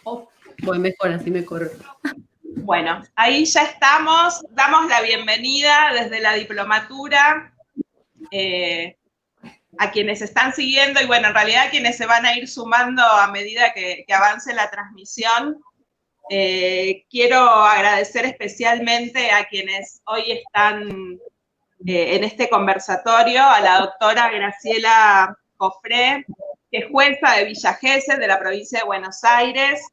Oh, voy mejor, así me corro. Bueno, ahí ya estamos, damos la bienvenida desde la diplomatura a quienes están siguiendo y bueno, en realidad a quienes se van a ir sumando a medida que avance la transmisión. Quiero agradecer especialmente a quienes hoy están en este conversatorio, a la doctora Graciela Cofré, que es jueza de Villa Gesell, de la provincia de Buenos Aires.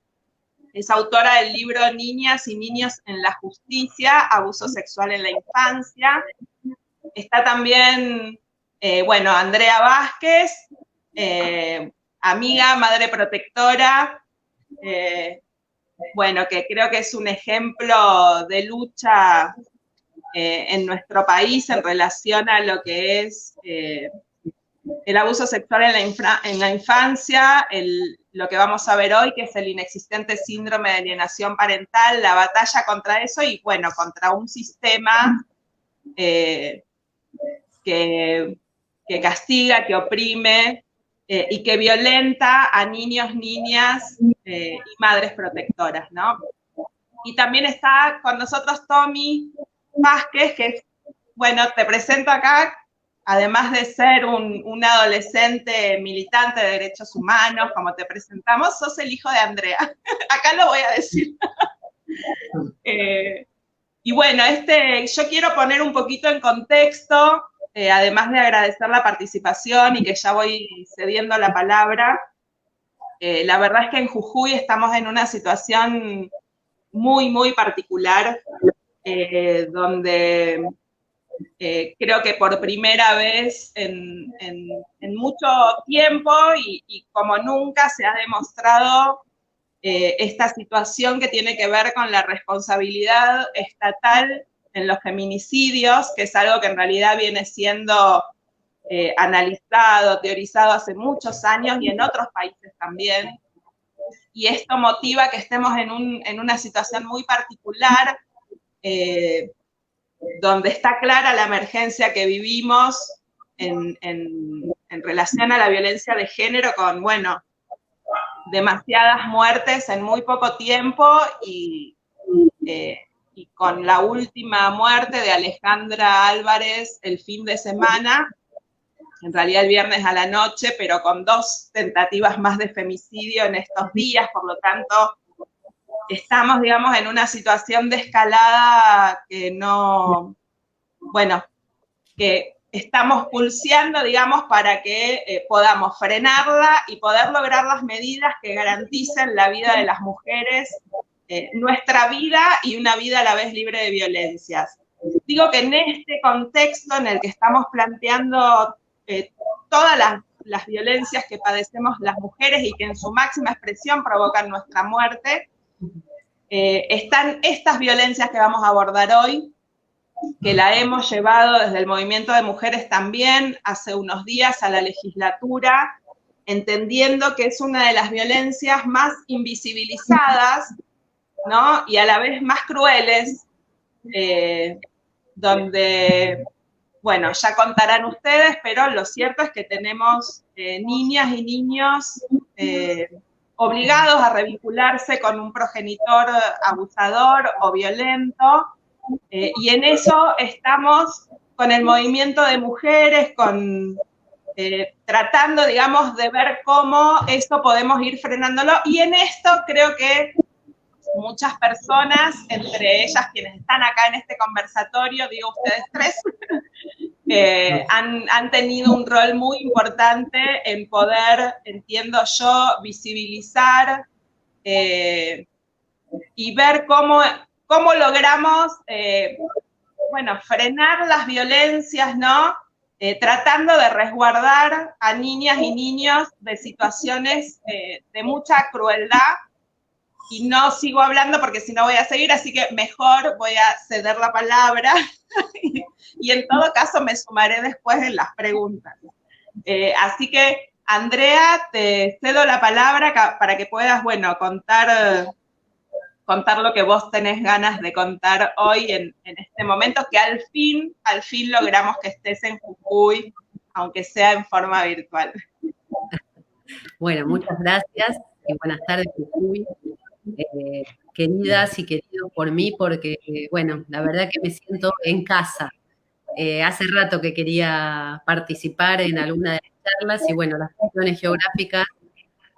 Es autora del libro Niñas y Niños en la Justicia, Abuso Sexual en la Infancia. Está también, Andrea Vázquez, amiga, madre protectora, que creo que es un ejemplo de lucha en nuestro país en relación a lo que es el abuso sexual en la infancia, lo que vamos a ver hoy, que es el inexistente síndrome de alienación parental, la batalla contra eso y, bueno, contra un sistema que castiga, que oprime y que violenta a niños, niñas y madres protectoras, ¿no? Y también está con nosotros Tommy Vázquez, que es, bueno, te presento acá, además de ser un adolescente militante de derechos humanos, como te presentamos, sos el hijo de Andrea. Acá lo voy a decir. Y bueno, yo quiero poner un poquito en contexto, además de agradecer la participación y que ya voy cediendo la palabra. La verdad es que en Jujuy estamos en una situación muy, muy particular, donde creo que por primera vez en mucho tiempo y como nunca se ha demostrado esta situación que tiene que ver con la responsabilidad estatal en los feminicidios, que es algo que en realidad viene siendo analizado, teorizado hace muchos años y en otros países también. Y esto motiva que estemos en una situación muy particular, donde está clara la emergencia que vivimos en relación a la violencia de género con, bueno, demasiadas muertes en muy poco tiempo y con la última muerte de Alejandra Álvarez el fin de semana, en realidad el viernes a la noche, pero con 2 tentativas más de femicidio en estos días, por lo tanto, estamos, digamos, en una situación de escalada que no, bueno, que estamos pulseando, digamos, para que podamos frenarla y poder lograr las medidas que garanticen la vida de las mujeres, nuestra vida y una vida a la vez libre de violencias. Digo que en este contexto en el que estamos planteando todas las violencias que padecemos las mujeres y que en su máxima expresión provocan nuestra muerte, están estas violencias que vamos a abordar hoy, que la hemos llevado desde el movimiento de mujeres también hace unos días a la legislatura, entendiendo que es una de las violencias más invisibilizadas, ¿no? Y a la vez más crueles, donde, bueno, ya contarán ustedes, pero lo cierto es que tenemos niñas y niños obligados a revincularse con un progenitor abusador o violento, y en eso estamos con el movimiento de mujeres, tratando, digamos, de ver cómo esto podemos ir frenándolo, y en esto creo que muchas personas, entre ellas quienes están acá en este conversatorio, digo ustedes 3, han tenido un rol muy importante en poder, entiendo yo, visibilizar y ver cómo logramos, frenar las violencias, ¿no? Tratando de resguardar a niñas y niños de situaciones de mucha crueldad. Y no sigo hablando porque si no voy a seguir, así que mejor voy a ceder la palabra y en todo caso me sumaré después en las preguntas. Así que, Andrea, te cedo la palabra para que puedas, bueno, contar lo que vos tenés ganas de contar hoy en este momento, que al fin logramos que estés en Jujuy, aunque sea en forma virtual. Bueno, muchas gracias y buenas tardes, Jujuy. queridas y queridos por mí, porque, bueno, la verdad que me siento en casa. Hace rato que quería participar en alguna de las charlas y, bueno, las cuestiones geográficas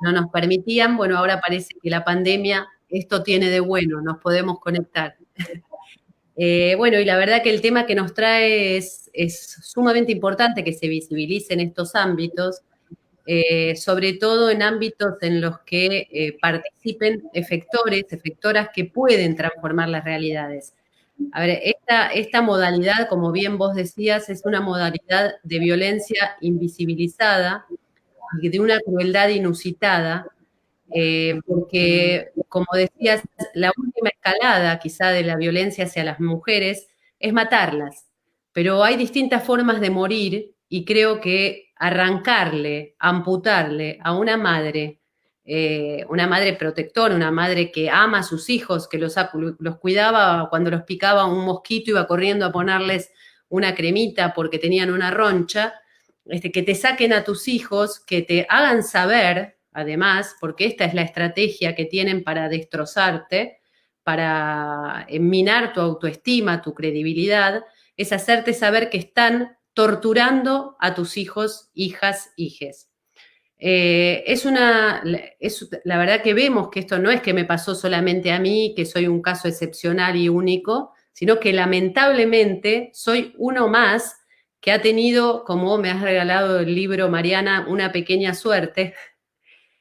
no nos permitían. Bueno, ahora parece que la pandemia esto tiene de bueno, nos podemos conectar. Bueno, y la verdad que el tema que nos trae es sumamente importante que se visibilicen estos ámbitos, sobre todo en ámbitos en los que participen efectores, efectoras que pueden transformar las realidades. A ver, esta modalidad, como bien vos decías, es una modalidad de violencia invisibilizada y de una crueldad inusitada, porque, como decías, la última escalada quizá de la violencia hacia las mujeres es matarlas, pero hay distintas formas de morir y creo que arrancarle, amputarle a una madre protectora, una madre que ama a sus hijos, que los cuidaba cuando los picaba un mosquito, iba corriendo a ponerles una cremita porque tenían una roncha, que te saquen a tus hijos, que te hagan saber, además, porque esta es la estrategia que tienen para destrozarte, para minar tu autoestima, tu credibilidad, es hacerte saber que están torturando a tus hijos, hijas, hijes. La verdad que vemos que esto no es que me pasó solamente a mí, que soy un caso excepcional y único, sino que lamentablemente soy uno más que ha tenido, como me has regalado el libro, Mariana, una pequeña suerte,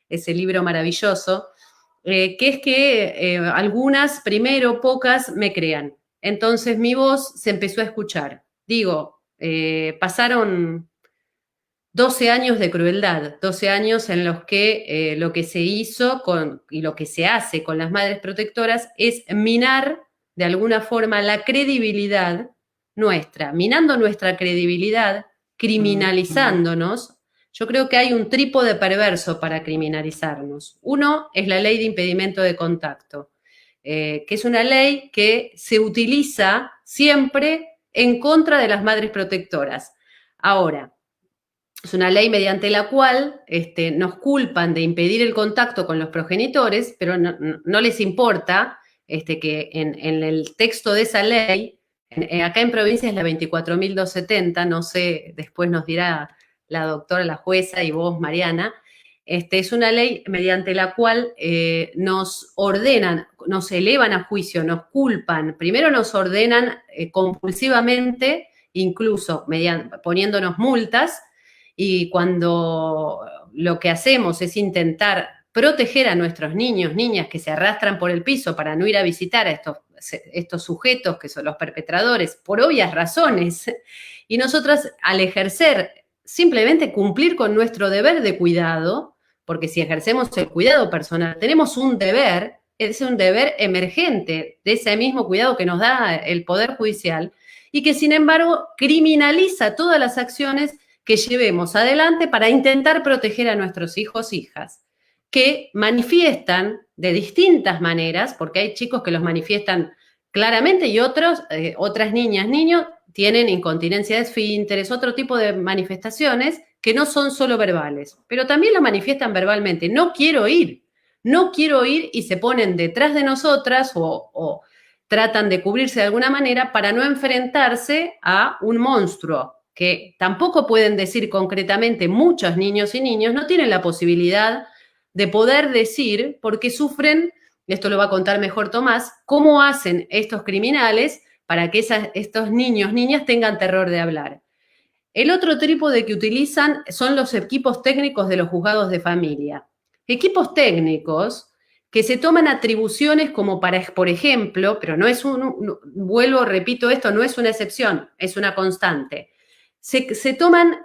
ese libro maravilloso, que es que algunas, primero, pocas, me crean. Entonces mi voz se empezó a escuchar. Digo, pasaron 12 años de crueldad, 12 años en los que lo que se hizo y lo que se hace con las madres protectoras es minar de alguna forma la credibilidad nuestra, minando nuestra credibilidad, criminalizándonos. Yo creo que hay un trípode perverso para criminalizarnos. Uno es la ley de impedimento de contacto, que es una ley que se utiliza siempre en contra de las madres protectoras. Ahora, es una ley mediante la cual nos culpan de impedir el contacto con los progenitores, pero no les importa que en el texto de esa ley, acá en provincia es la 24.270, no sé, después nos dirá la doctora, la jueza y vos, Mariana, es una ley mediante la cual nos ordenan, nos elevan a juicio, nos culpan, primero nos ordenan compulsivamente, incluso poniéndonos multas, y cuando lo que hacemos es intentar proteger a nuestros niños, niñas que se arrastran por el piso para no ir a visitar a estos sujetos que son los perpetradores, por obvias razones, y nosotras al ejercer, simplemente cumplir con nuestro deber de cuidado, porque si ejercemos el cuidado personal, tenemos un deber, es un deber emergente de ese mismo cuidado que nos da el Poder Judicial, y que sin embargo criminaliza todas las acciones que llevemos adelante para intentar proteger a nuestros hijos e hijas, que manifiestan de distintas maneras, porque hay chicos que los manifiestan claramente y otras niñas, niños, tienen incontinencia de esfínteres, otro tipo de manifestaciones que no son solo verbales, pero también lo manifiestan verbalmente. No quiero ir y se ponen detrás de nosotras o tratan de cubrirse de alguna manera para no enfrentarse a un monstruo que tampoco pueden decir concretamente. Muchos niños y niños no tienen la posibilidad de poder decir porque sufren, esto lo va a contar mejor Tomás, cómo hacen estos criminales para que estos niños, niñas tengan terror de hablar. El otro trípode que utilizan son los equipos técnicos de los juzgados de familia. Equipos técnicos que se toman atribuciones como para, por ejemplo, pero vuelvo, repito esto, no es una excepción, es una constante. Se toman,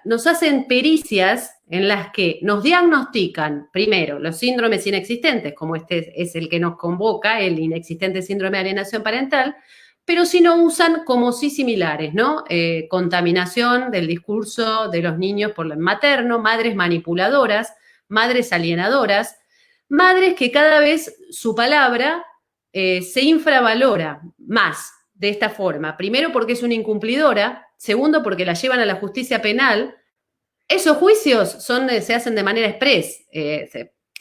nos hacen pericias en las que nos diagnostican, primero, los síndromes inexistentes, como este es el que nos convoca, el inexistente síndrome de alienación parental, pero si no usan como sí similares, ¿no? Contaminación del discurso de los niños por el materno, madres manipuladoras, madres alienadoras, madres que cada vez su palabra se infravalora más de esta forma. Primero porque es una incumplidora, segundo porque la llevan a la justicia penal. Esos juicios se hacen de manera express.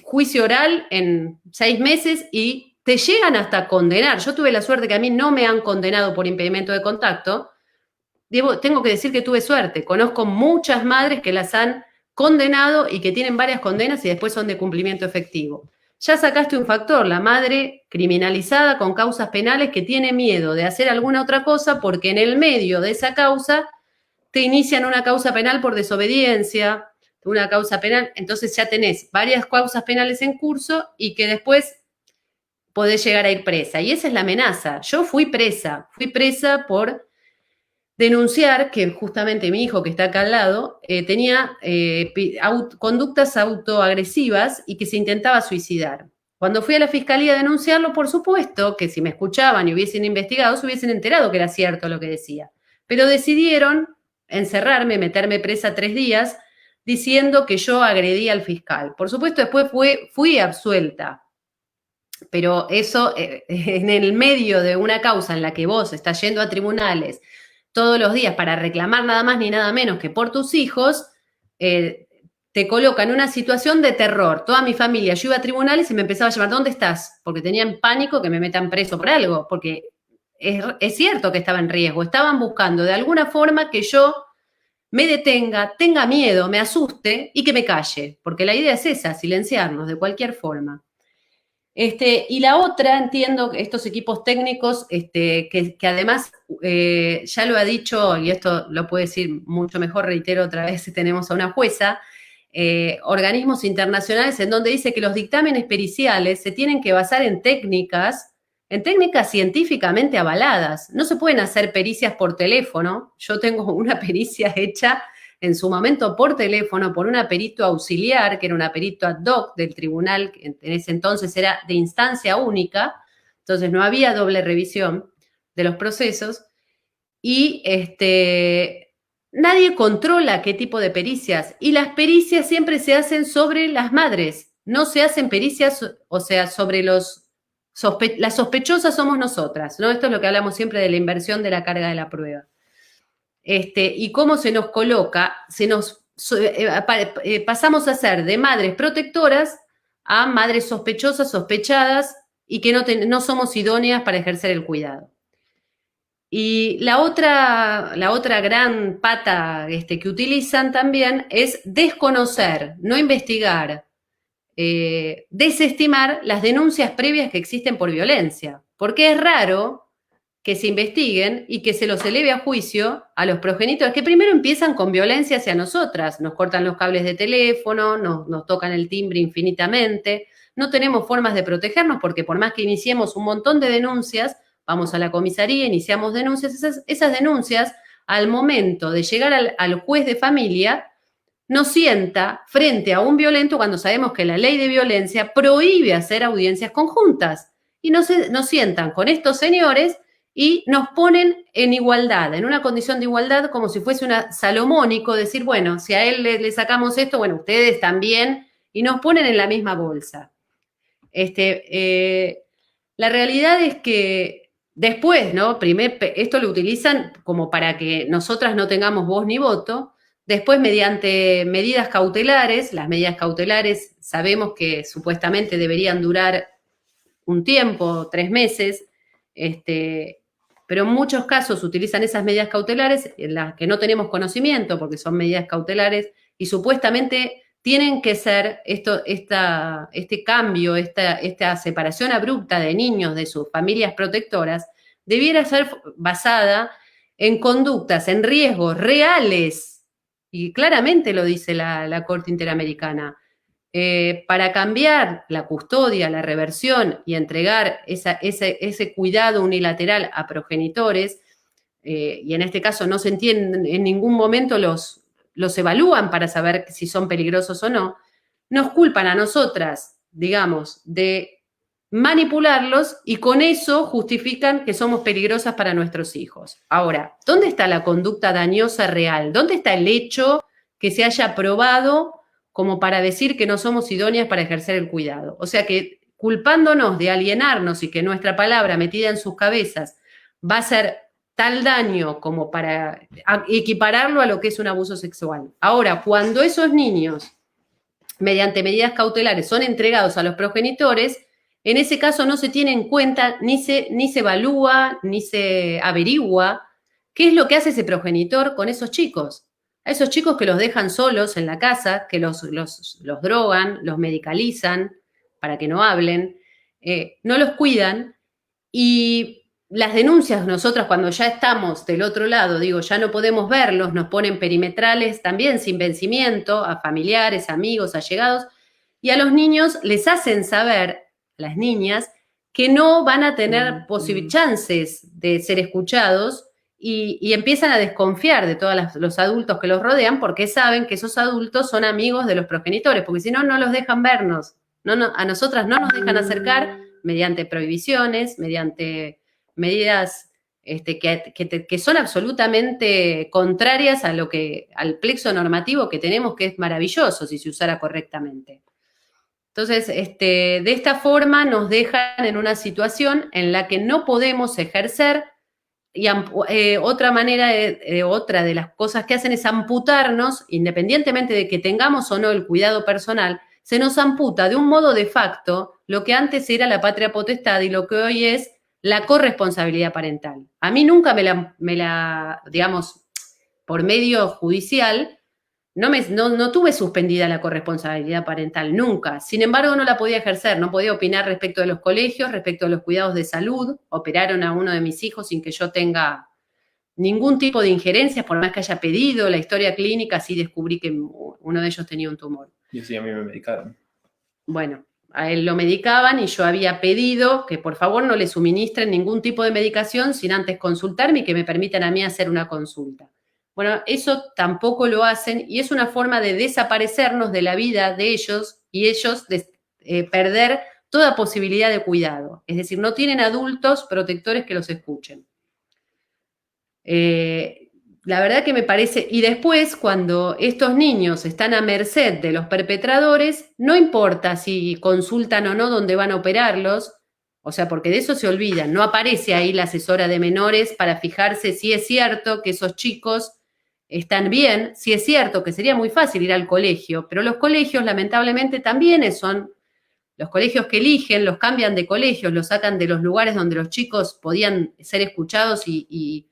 juicio oral en 6 meses y te llegan hasta condenar. Yo tuve la suerte que a mí no me han condenado por impedimento de contacto. Tengo que decir que tuve suerte. Conozco muchas madres que las han condenado y que tienen varias condenas y después son de cumplimiento efectivo. Ya sacaste un factor, la madre criminalizada con causas penales que tiene miedo de hacer alguna otra cosa porque en el medio de esa causa te inician una causa penal por desobediencia, una causa penal, entonces ya tenés varias causas penales en curso y que después podés llegar a ir presa. Y esa es la amenaza. Yo fui presa por denunciar que justamente mi hijo, que está acá al lado, tenía conductas autoagresivas y que se intentaba suicidar. Cuando fui a la fiscalía a denunciarlo, por supuesto que si me escuchaban y hubiesen investigado, se hubiesen enterado que era cierto lo que decía. Pero decidieron encerrarme, meterme presa 3 días, diciendo que yo agredí al fiscal. Por supuesto, después fui absuelta. Pero eso, en el medio de una causa en la que vos estás yendo a tribunales todos los días para reclamar nada más ni nada menos que por tus hijos, te coloca en una situación de terror. Toda mi familia, yo iba a tribunales y me empezaba a llamar, ¿dónde estás? Porque tenían pánico que me metan preso por algo, porque es cierto que estaba en riesgo. Estaban buscando de alguna forma que yo me detenga, tenga miedo, me asuste y que me calle, porque la idea es esa, silenciarnos de cualquier forma. Y la otra, entiendo, estos equipos técnicos, que además, ya lo ha dicho, y esto lo puede decir mucho mejor, reitero otra vez, tenemos a una jueza, organismos internacionales en donde dice que los dictámenes periciales se tienen que basar en técnicas científicamente avaladas. No se pueden hacer pericias por teléfono. Yo tengo una pericia hecha en su momento por teléfono por una perito auxiliar, que era una perito ad hoc del tribunal, que en ese entonces era de instancia única, entonces no había doble revisión de los procesos, y nadie controla qué tipo de pericias, y las pericias siempre se hacen sobre las madres, no se hacen pericias, o sea, sobre las sospechosas somos nosotras, ¿no? Esto es lo que hablamos siempre de la inversión de la carga de la prueba. Y cómo se nos coloca, pasamos a ser de madres protectoras a madres sospechosas, sospechadas y que no somos idóneas para ejercer el cuidado. Y la otra gran pata que utilizan también es desconocer, no investigar, desestimar las denuncias previas que existen por violencia, porque es raro que se investiguen y que se los eleve a juicio a los progenitores, que primero empiezan con violencia hacia nosotras, nos cortan los cables de teléfono, nos tocan el timbre infinitamente, no tenemos formas de protegernos porque por más que iniciemos un montón de denuncias, vamos a la comisaría, iniciamos denuncias, esas denuncias, al momento de llegar al juez de familia, nos sienta frente a un violento cuando sabemos que la ley de violencia prohíbe hacer audiencias conjuntas. Y nos sientan con estos señores y nos ponen en igualdad, en una condición de igualdad, como si fuese una salomónico, decir, bueno, si a él le sacamos esto, bueno, ustedes también, y nos ponen en la misma bolsa. La realidad es que después, ¿no? Esto lo utilizan como para que nosotras no tengamos voz ni voto. Después, mediante medidas cautelares, las medidas cautelares sabemos que supuestamente deberían durar un tiempo, 3 meses, pero en muchos casos utilizan esas medidas cautelares en las que no tenemos conocimiento porque son medidas cautelares y supuestamente tienen que ser este cambio, esta separación abrupta de niños de sus familias protectoras, debiera ser basada en conductas, en riesgos reales, y claramente lo dice la Corte Interamericana. Para cambiar la custodia, la reversión y entregar ese cuidado unilateral a progenitores, y en este caso no se entienden, en ningún momento los evalúan para saber si son peligrosos o no, nos culpan a nosotras, digamos, de manipularlos y con eso justifican que somos peligrosas para nuestros hijos. Ahora, ¿dónde está la conducta dañosa real? ¿Dónde está el hecho que se haya probado como para decir que no somos idóneas para ejercer el cuidado? O sea que culpándonos de alienarnos y que nuestra palabra metida en sus cabezas va a ser tal daño como para equipararlo a lo que es un abuso sexual. Ahora, cuando esos niños mediante medidas cautelares son entregados a los progenitores, en ese caso no se tiene en cuenta, ni se evalúa, ni se averigua qué es lo que hace ese progenitor con esos chicos. A esos chicos que los dejan solos en la casa, que los drogan, los medicalizan para que no hablen, no los cuidan, y las denuncias nosotros cuando ya estamos del otro lado, digo, ya no podemos verlos, nos ponen perimetrales también sin vencimiento a familiares, amigos, allegados, y a los niños les hacen saber, las niñas, que no van a tener chances de ser escuchados y empiezan a desconfiar de todos los adultos que los rodean porque saben que esos adultos son amigos de los progenitores, porque si no, no los dejan vernos, a nosotras no nos dejan acercar mediante prohibiciones, mediante medidas que son absolutamente contrarias a al plexo normativo que tenemos, que es maravilloso si se usara correctamente. Entonces, de esta forma nos dejan en una situación en la que no podemos ejercer, y otra de las cosas que hacen es amputarnos, independientemente de que tengamos o no el cuidado personal, se nos amputa de un modo de facto lo que antes era la patria potestad y lo que hoy es la corresponsabilidad parental. A mí nunca digamos, por medio judicial, no tuve suspendida la corresponsabilidad parental, nunca. Sin embargo, no la podía ejercer, no podía opinar respecto de los colegios, respecto de los cuidados de salud. Operaron a uno de mis hijos sin que yo tenga ningún tipo de injerencias, por más que haya pedido la historia clínica, sí descubrí que uno de ellos tenía un tumor. Y así a mí me medicaron. Bueno, a él lo medicaban y yo había pedido que por favor no le suministren ningún tipo de medicación sin antes consultarme y que me permitan a mí hacer una consulta. Bueno, eso tampoco lo hacen y es una forma de desaparecernos de la vida de ellos y ellos de perder toda posibilidad de cuidado. Es decir, no tienen adultos protectores que los escuchen. La verdad que me parece, y después cuando estos niños están a merced de los perpetradores, no importa si consultan o no dónde van a operarlos, o sea, porque de eso se olvidan, no aparece ahí la asesora de menores para fijarse si es cierto que esos chicos están bien, si es cierto que sería muy fácil ir al colegio, pero los colegios lamentablemente también son los colegios que eligen, los cambian de colegios, los sacan de los lugares donde los chicos podían ser escuchados y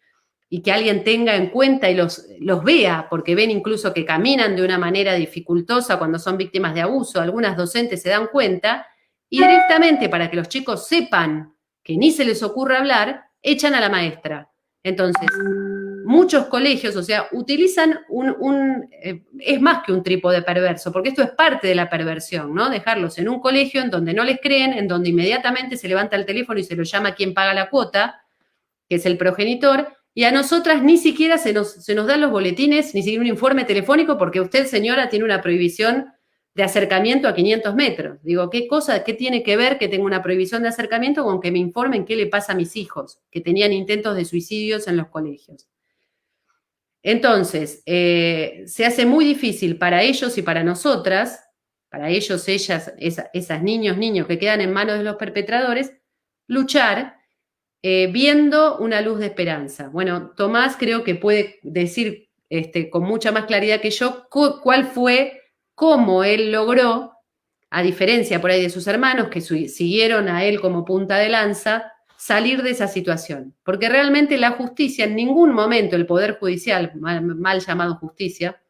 que alguien tenga en cuenta y los vea, porque ven incluso que caminan de una manera dificultosa cuando son víctimas de abuso. Algunas docentes se dan cuenta y directamente, para que los chicos sepan que ni se les ocurra hablar, echan a la maestra. Entonces, muchos colegios, o sea, utilizan es más que un trípode perverso, porque esto es parte de la perversión, ¿no? Dejarlos en un colegio en donde no les creen, en donde inmediatamente se levanta el teléfono y se lo llama a quien paga la cuota, que es el progenitor, y a nosotras ni siquiera se nos dan los boletines, ni siquiera un informe telefónico, porque usted, señora, tiene una prohibición de acercamiento a 500 metros. Digo, ¿qué tiene que ver que tenga una prohibición de acercamiento con que me informen qué le pasa a mis hijos, que tenían intentos de suicidios en los colegios? Entonces, se hace muy difícil para ellos y para nosotras, para ellos, ellas, esas niños que quedan en manos de los perpetradores, luchar viendo una luz de esperanza. Bueno, Tomás creo que puede decir con mucha más claridad que yo cómo él logró, a diferencia por ahí de sus hermanos que siguieron a él como punta de lanza, salir de esa situación. Porque realmente la justicia, en ningún momento el Poder Judicial, mal llamado justicia,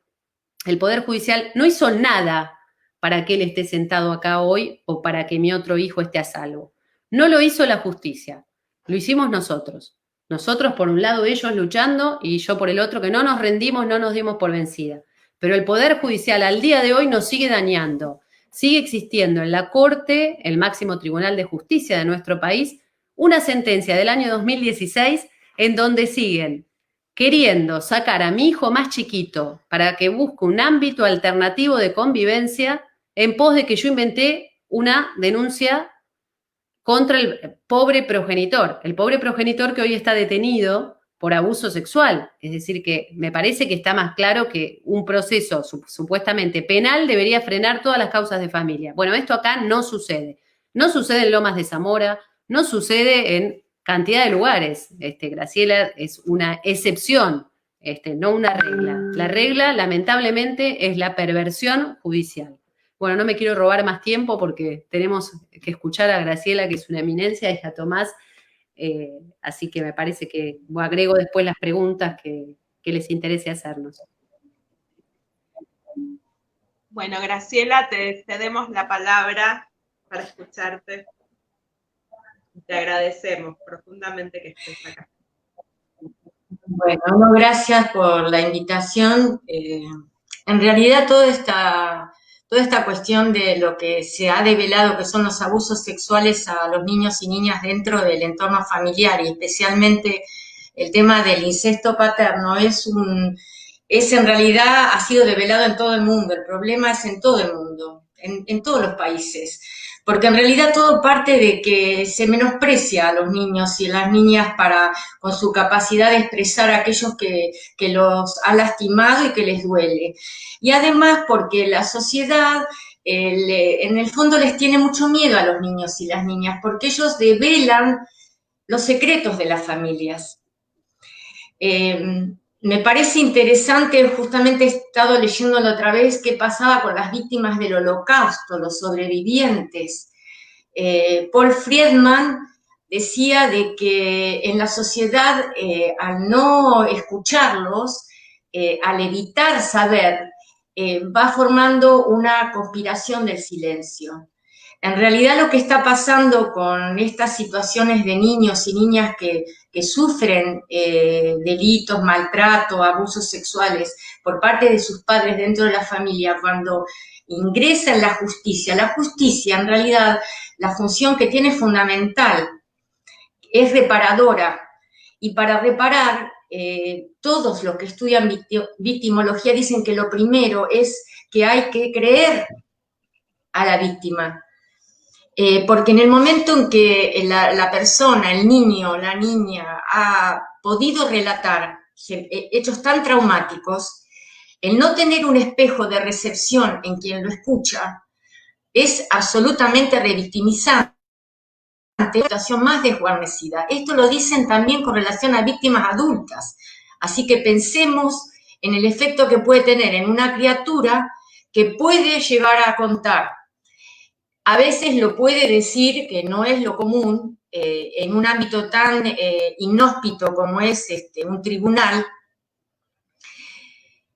el Poder Judicial no hizo nada para que él esté sentado acá hoy o para que mi otro hijo esté a salvo. No lo hizo la justicia. Lo hicimos nosotros. Nosotros por un lado, ellos luchando, y yo por el otro, que no nos rendimos, no nos dimos por vencida. Pero el Poder Judicial al día de hoy nos sigue dañando. Sigue existiendo en la Corte, el máximo tribunal de justicia de nuestro país, una sentencia del año 2016 en donde siguen queriendo sacar a mi hijo más chiquito para que busque un ámbito alternativo de convivencia en pos de que yo inventé una denuncia contra el pobre progenitor que hoy está detenido por abuso sexual. Es decir, que me parece que está más claro que un proceso supuestamente penal debería frenar todas las causas de familia. Bueno, esto acá no sucede. No sucede en Lomas de Zamora, no sucede en cantidad de lugares. Graciela es una excepción, no una regla. La regla, lamentablemente, es la perversión judicial. bueno, no me quiero robar más tiempo porque tenemos que escuchar a Graciela, que es una eminencia, y a Tomás, así que me parece que agrego después las preguntas que les interese hacernos. Bueno, Graciela, te cedemos la palabra para escucharte. Te agradecemos profundamente que estés acá. Bueno, no, gracias por la invitación. En realidad toda esta cuestión de lo que se ha develado que son los abusos sexuales a los niños y niñas dentro del entorno familiar, y especialmente el tema del incesto paterno, es en realidad ha sido develado en todo el mundo. El problema es en todo el mundo, en todos los países. Porque en realidad todo parte de que se menosprecia a los niños y a las niñas con su capacidad de expresar aquellos que los ha lastimado y que les duele. Y además porque la sociedad en el fondo les tiene mucho miedo a los niños y las niñas, porque ellos develan los secretos de las familias. Me parece interesante, justamente he estado leyéndolo otra vez, qué pasaba con las víctimas del Holocausto, los sobrevivientes. Paul Friedman decía de que en la sociedad, al no escucharlos, al evitar saber, va formando una conspiración del silencio. En realidad lo que está pasando con estas situaciones de niños y niñas que sufren delitos, maltrato, abusos sexuales por parte de sus padres dentro de la familia, cuando ingresa en la justicia en realidad la función que tiene fundamental es reparadora, y para reparar todos los que estudian victimología dicen que lo primero es que hay que creer a la víctima. Porque en el momento en que la persona, el niño, la niña, ha podido relatar hechos tan traumáticos, el no tener un espejo de recepción en quien lo escucha es absolutamente revictimizante, una situación más desguarnecida. Esto lo dicen también con relación a víctimas adultas. Así que pensemos en el efecto que puede tener en una criatura que puede llegar a contar. A veces lo puede decir, que no es lo común, en un ámbito tan inhóspito como es un tribunal,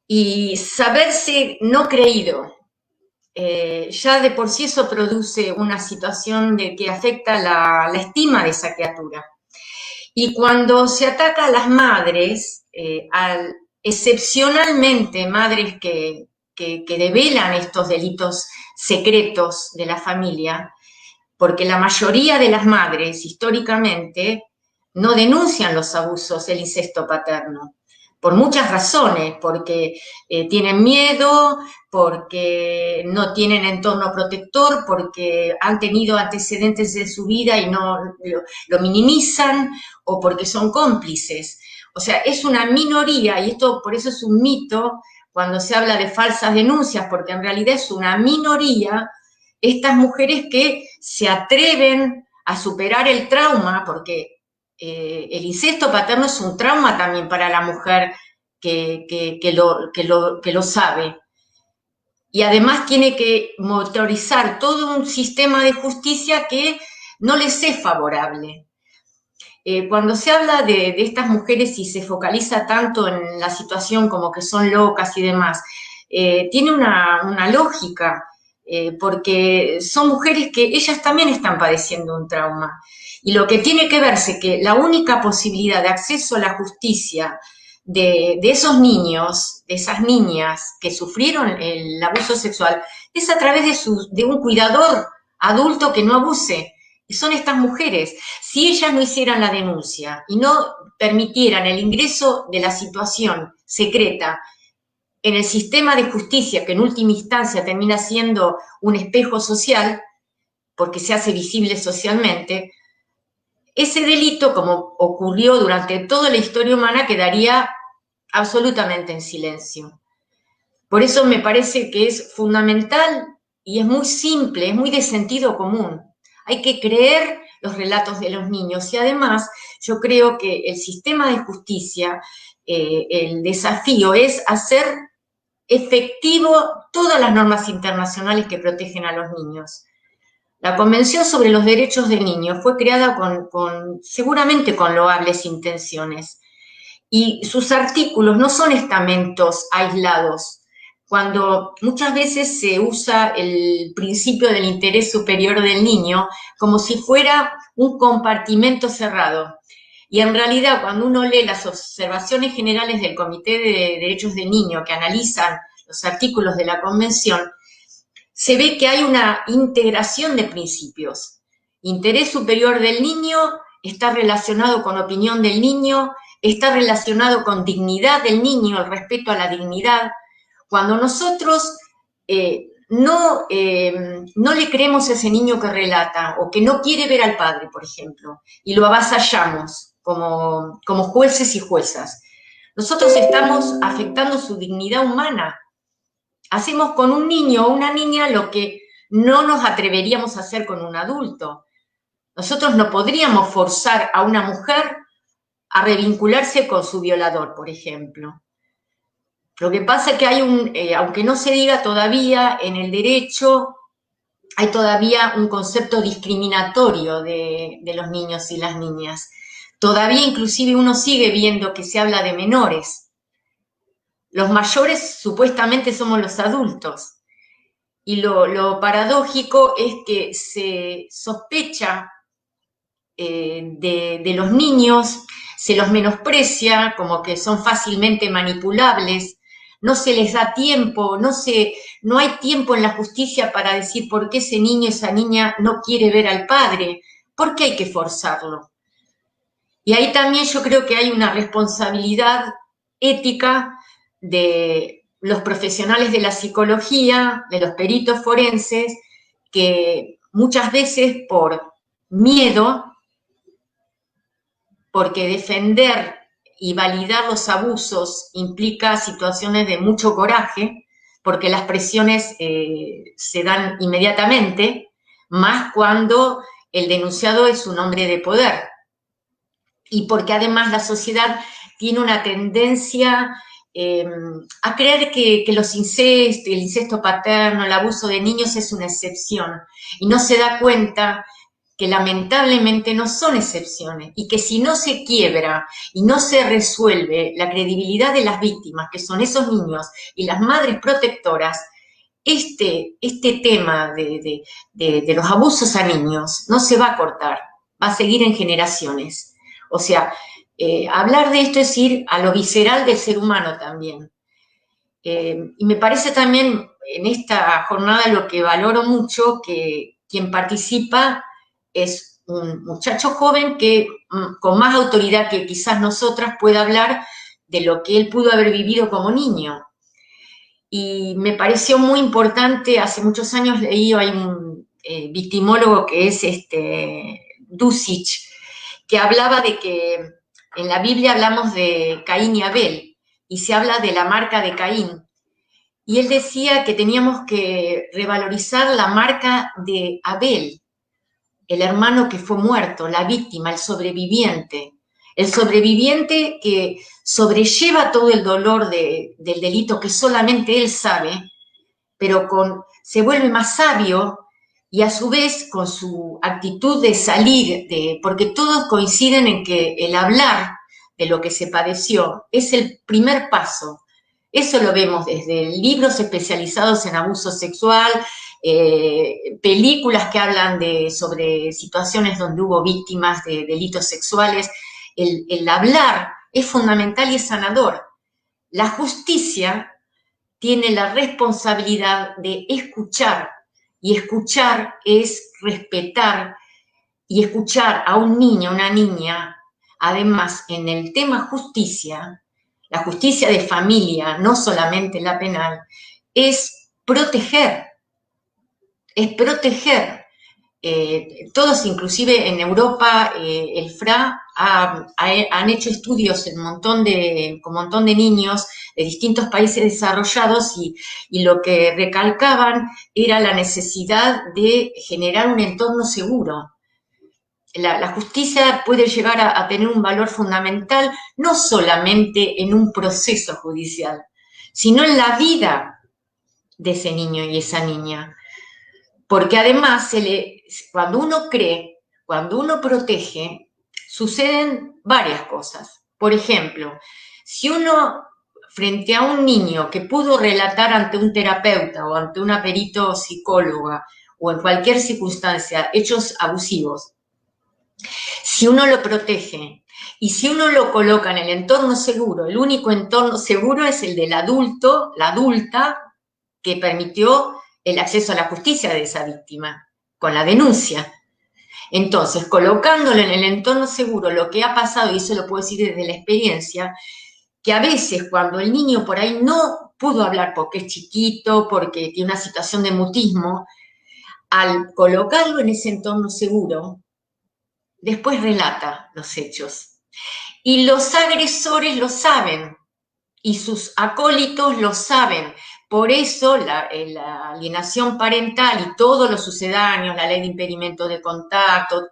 y saberse no creído. Ya de por sí eso produce una situación que afecta la estima de esa criatura. Y cuando se ataca a las madres, excepcionalmente madres que develan estos delitos secretos de la familia, porque la mayoría de las madres históricamente no denuncian los abusos, el incesto paterno, por muchas razones, porque tienen miedo, porque no tienen entorno protector, porque han tenido antecedentes de su vida y no lo minimizan, o porque son cómplices. O sea, es una minoría, y esto por eso es un mito cuando se habla de falsas denuncias, porque en realidad es una minoría estas mujeres que se atreven a superar el trauma, porque el incesto paterno es un trauma también para la mujer que lo sabe. Y además tiene que motorizar todo un sistema de justicia que no les es favorable. Cuando se habla de estas mujeres y se focaliza tanto en la situación como que son locas y demás, tiene una lógica, porque son mujeres que ellas también están padeciendo un trauma. Y lo que tiene que verse que la única posibilidad de acceso a la justicia de esos niños, de esas niñas que sufrieron el abuso sexual, es a través de un cuidador adulto que no abuse. Y son estas mujeres. Si ellas no hicieran la denuncia y no permitieran el ingreso de la situación secreta en el sistema de justicia, que en última instancia termina siendo un espejo social, porque se hace visible socialmente, ese delito, como ocurrió durante toda la historia humana, quedaría absolutamente en silencio. Por eso me parece que es fundamental y es muy simple, es muy de sentido común. Hay que creer los relatos de los niños, y además yo creo que el sistema de justicia, el desafío es hacer efectivo todas las normas internacionales que protegen a los niños. La Convención sobre los Derechos del Niño fue creada seguramente con loables intenciones, y sus artículos no son estamentos aislados, cuando muchas veces se usa el principio del interés superior del niño como si fuera un compartimento cerrado. Y en realidad, cuando uno lee las observaciones generales del Comité de Derechos del Niño que analizan los artículos de la Convención, se ve que hay una integración de principios. Interés superior del niño está relacionado con opinión del niño, está relacionado con dignidad del niño, el respeto a la dignidad. Cuando nosotros no le creemos a ese niño que relata o que no quiere ver al padre, por ejemplo, y lo avasallamos como jueces y juezas, nosotros estamos afectando su dignidad humana. Hacemos con un niño o una niña lo que no nos atreveríamos a hacer con un adulto. Nosotros no podríamos forzar a una mujer a revincularse con su violador, por ejemplo. Lo que pasa es que hay aunque no se diga todavía en el derecho, hay todavía un concepto discriminatorio de los niños y las niñas. Todavía inclusive uno sigue viendo que se habla de menores. Los mayores supuestamente somos los adultos. Y lo paradójico es que se sospecha de los niños, se los menosprecia como que son fácilmente manipulables, no se les da tiempo, no hay tiempo en la justicia para decir por qué ese niño, esa niña no quiere ver al padre, por qué hay que forzarlo. Y ahí también yo creo que hay una responsabilidad ética de los profesionales de la psicología, de los peritos forenses, que muchas veces por miedo, porque defender y validar los abusos implica situaciones de mucho coraje, porque las presiones se dan inmediatamente, más cuando el denunciado es un hombre de poder. Y porque además la sociedad tiene una tendencia a creer que los incestos, el incesto paterno, el abuso de niños es una excepción, y no se da cuenta que lamentablemente no son excepciones, y que si no se quiebra y no se resuelve la credibilidad de las víctimas, que son esos niños y las madres protectoras, este tema de los abusos a niños no se va a cortar, va a seguir en generaciones. O sea, hablar de esto es ir a lo visceral del ser humano también. Y me parece también en esta jornada lo que valoro mucho, que quien participa es un muchacho joven que con más autoridad que quizás nosotras pueda hablar de lo que él pudo haber vivido como niño. Y me pareció muy importante, hace muchos años leí, hay un victimólogo que es Dusic, que hablaba de que en la Biblia hablamos de Caín y Abel, y se habla de la marca de Caín. Y él decía que teníamos que revalorizar la marca de Abel, el hermano que fue muerto, la víctima, el sobreviviente que sobrelleva todo el dolor del delito que solamente él sabe, pero se vuelve más sabio, y a su vez con su actitud de salir, porque todos coinciden en que el hablar de lo que se padeció es el primer paso. Eso lo vemos desde libros especializados en abuso sexual, películas que hablan sobre situaciones donde hubo víctimas de delitos sexuales. El hablar es fundamental y es sanador. La justicia tiene la responsabilidad de escuchar, y escuchar es respetar, y escuchar a un niño, a una niña. Además, en el tema justicia, la justicia de familia, no solamente la penal, es proteger. Todos, inclusive en Europa, el FRA han hecho estudios con un montón de niños de distintos países desarrollados, y lo que recalcaban era la necesidad de generar un entorno seguro. La justicia puede llegar a tener un valor fundamental no solamente en un proceso judicial, sino en la vida de ese niño y esa niña. Porque además, cuando uno cree, cuando uno protege, suceden varias cosas. Por ejemplo, si uno, frente a un niño que pudo relatar ante un terapeuta o ante una perito psicóloga o en cualquier circunstancia hechos abusivos, si uno lo protege y si uno lo coloca en el entorno seguro, el único entorno seguro es el del adulto, la adulta, que permitió el acceso a la justicia de esa víctima, con la denuncia. Entonces, colocándolo en el entorno seguro, lo que ha pasado, y eso lo puedo decir desde la experiencia, que a veces cuando el niño por ahí no pudo hablar porque es chiquito, porque tiene una situación de mutismo, al colocarlo en ese entorno seguro, después relata los hechos. Y los agresores lo saben, y sus acólitos lo saben. Por eso la alienación parental y todos los sucedáneos, la ley de impedimento de contacto,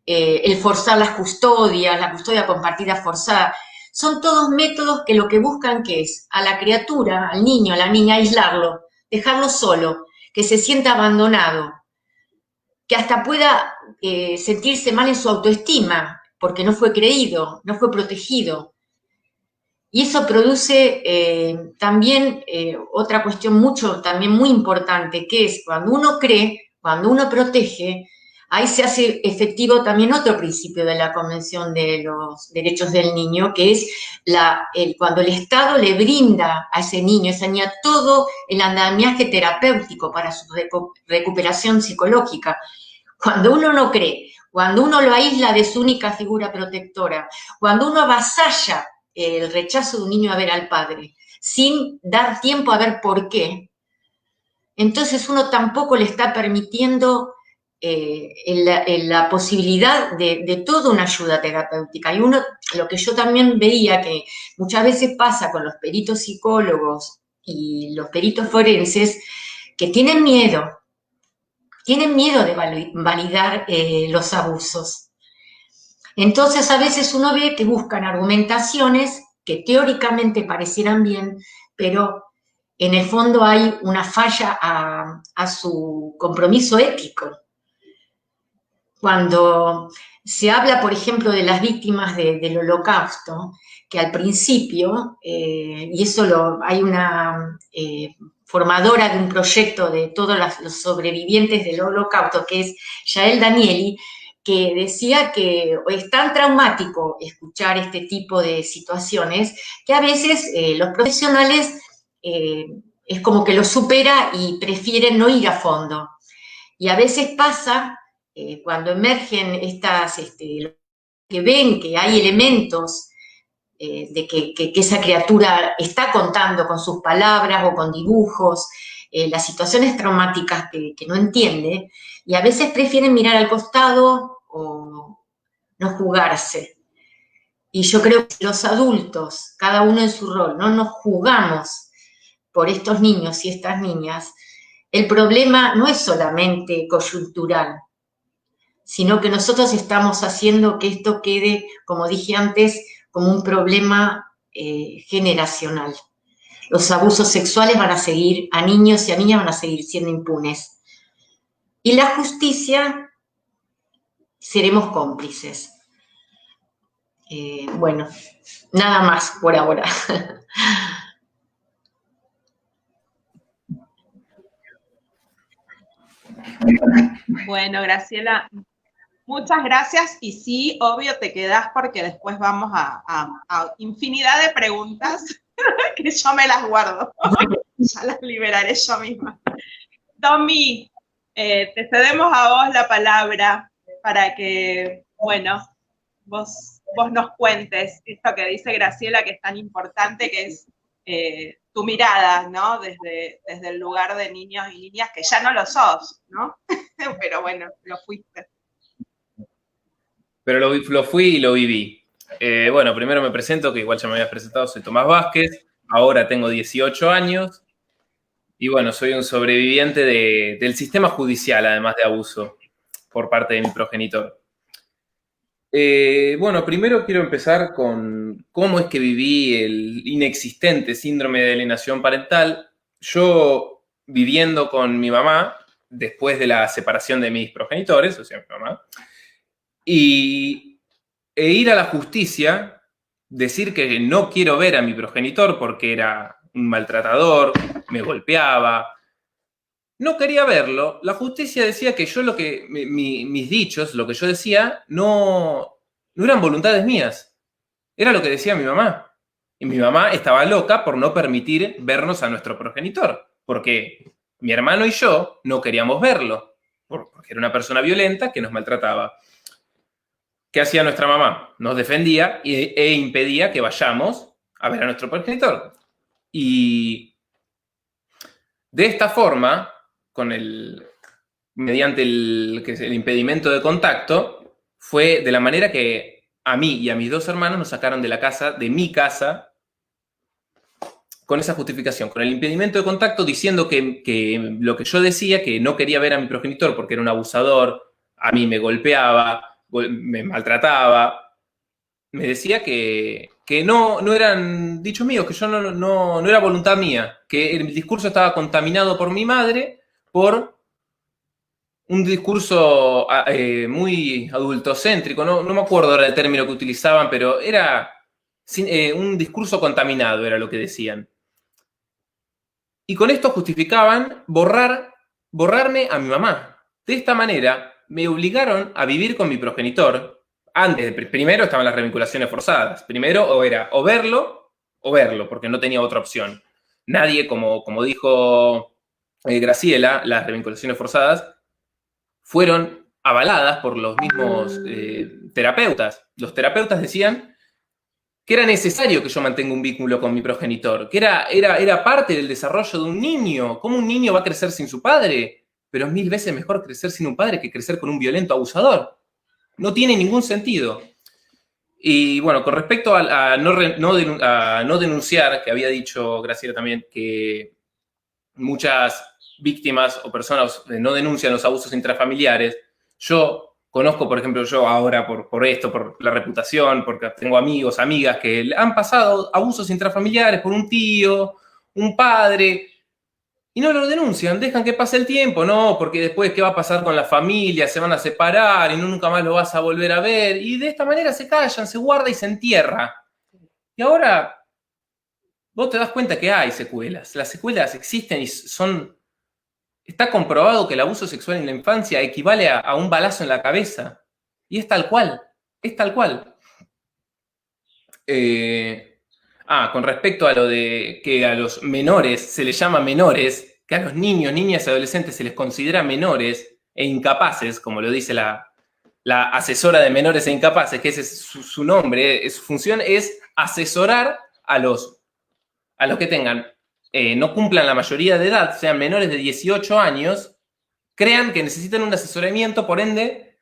el forzar las custodias, la custodia compartida forzada, son todos métodos que lo que buscan que es a la criatura, al niño, a la niña, aislarlo, dejarlo solo, que se sienta abandonado, que hasta pueda sentirse mal en su autoestima, porque no fue creído, no fue protegido. Y eso produce también otra cuestión también muy importante, que es cuando uno cree, cuando uno protege, ahí se hace efectivo también otro principio de la Convención de los Derechos del Niño, que es cuando el Estado le brinda a ese niño, esa niña, todo el andamiaje terapéutico para su recuperación psicológica. Cuando uno no cree, cuando uno lo aísla de su única figura protectora, cuando uno avasalla el rechazo de un niño a ver al padre, sin dar tiempo a ver por qué, entonces uno tampoco le está permitiendo la posibilidad de toda una ayuda terapéutica. Y lo que yo también veía que muchas veces pasa con los peritos psicólogos y los peritos forenses, que tienen miedo de validar los abusos. Entonces, a veces uno ve que buscan argumentaciones que teóricamente parecieran bien, pero en el fondo hay una falla a su compromiso ético. Cuando se habla, por ejemplo, de las víctimas del Holocausto, que al principio, y eso hay una formadora de un proyecto de todos los sobrevivientes del Holocausto, que es Yael Danieli, que decía que es tan traumático escuchar este tipo de situaciones que a veces los profesionales es como que lo supera y prefieren no ir a fondo. Y a veces pasa, cuando emergen que ven que hay elementos de que esa criatura está contando con sus palabras o con dibujos, las situaciones traumáticas que no entiende, y a veces prefieren mirar al costado o no jugarse. Y yo creo que los adultos, cada uno en su rol, no nos jugamos por estos niños y estas niñas, el problema no es solamente coyuntural, sino que nosotros estamos haciendo que esto quede, como dije antes, como un problema generacional. Los abusos sexuales van a seguir, a niños y a niñas van a seguir siendo impunes. Y la justicia, seremos cómplices. Bueno, nada más por ahora. Bueno, Graciela, muchas gracias. Y sí, obvio, te quedás porque después vamos a infinidad de preguntas que yo me las guardo. Ya las liberaré yo misma. Tommy, te cedemos a vos la palabra para que, bueno, vos nos cuentes esto que dice Graciela, que es tan importante, que es tu mirada, ¿no? Desde el lugar de niños y niñas, que ya no lo sos, ¿no? Pero bueno, lo fuiste. Pero lo fui y lo viví. Bueno, primero me presento, que igual ya me habías presentado, soy Tomás Vázquez, ahora tengo 18 años, y bueno, soy un sobreviviente del sistema judicial, además de abuso, por parte de mi progenitor. Bueno, primero quiero empezar con cómo es que viví el inexistente síndrome de alienación parental. Yo viviendo con mi mamá después de la separación de mis progenitores, o sea, mi mamá, e ir a la justicia, decir que no quiero ver a mi progenitor porque era un maltratador, me golpeaba, no quería verlo. La justicia decía que yo mis dichos, lo que yo decía, no eran voluntades mías, era lo que decía mi mamá. Y mi mamá estaba loca por no permitir vernos a nuestro progenitor, porque mi hermano y yo no queríamos verlo, porque era una persona violenta que nos maltrataba. ¿Qué hacía nuestra mamá? Nos defendía e impedía que vayamos a ver a nuestro progenitor. Y de esta forma, mediante el impedimento de contacto, fue de la manera que a mí y a mis 2 hermanos nos sacaron de mi casa, con esa justificación, con el impedimento de contacto, diciendo que lo que yo decía, que no quería ver a mi progenitor porque era un abusador, a mí me golpeaba, me maltrataba, me decía que no eran dichos míos, que yo no era voluntad mía, que el discurso estaba contaminado por mi madre, por un discurso muy adultocéntrico, no me acuerdo ahora del término que utilizaban, pero era un discurso contaminado, era lo que decían. Y con esto justificaban borrarme a mi mamá. De esta manera, me obligaron a vivir con mi progenitor. Primero estaban las revinculaciones forzadas. Primero era o verlo, porque no tenía otra opción. Nadie, como dijo Graciela, las revinculaciones forzadas fueron avaladas por los mismos terapeutas. Los terapeutas decían que era necesario que yo mantenga un vínculo con mi progenitor, que era parte del desarrollo de un niño. ¿Cómo un niño va a crecer sin su padre? Pero es 1000 veces mejor crecer sin un padre que crecer con un violento abusador. No tiene ningún sentido. Y bueno, con respecto a no denunciar, que había dicho Graciela también, que muchas víctimas o personas no denuncian los abusos intrafamiliares. Yo conozco, por ejemplo, yo ahora por esto, por la reputación, porque tengo amigos, amigas que han pasado abusos intrafamiliares por un tío, un padre, y no lo denuncian, dejan que pase el tiempo, no, porque después ¿qué va a pasar con la familia? Se van a separar y nunca más lo vas a volver a ver, y de esta manera se callan, se guarda y se entierra. Y ahora vos te das cuenta que hay secuelas. Las secuelas existen y está comprobado que el abuso sexual en la infancia equivale a un balazo en la cabeza. Y es tal cual. Es tal cual. Con respecto a lo de que a los menores se les llama menores, que a los niños, niñas y adolescentes se les considera menores e incapaces, como lo dice la asesora de menores e incapaces, que ese es su nombre, su función es asesorar a los que tengan, no cumplan la mayoría de edad, sean menores de 18 años, crean que necesitan un asesoramiento, por ende,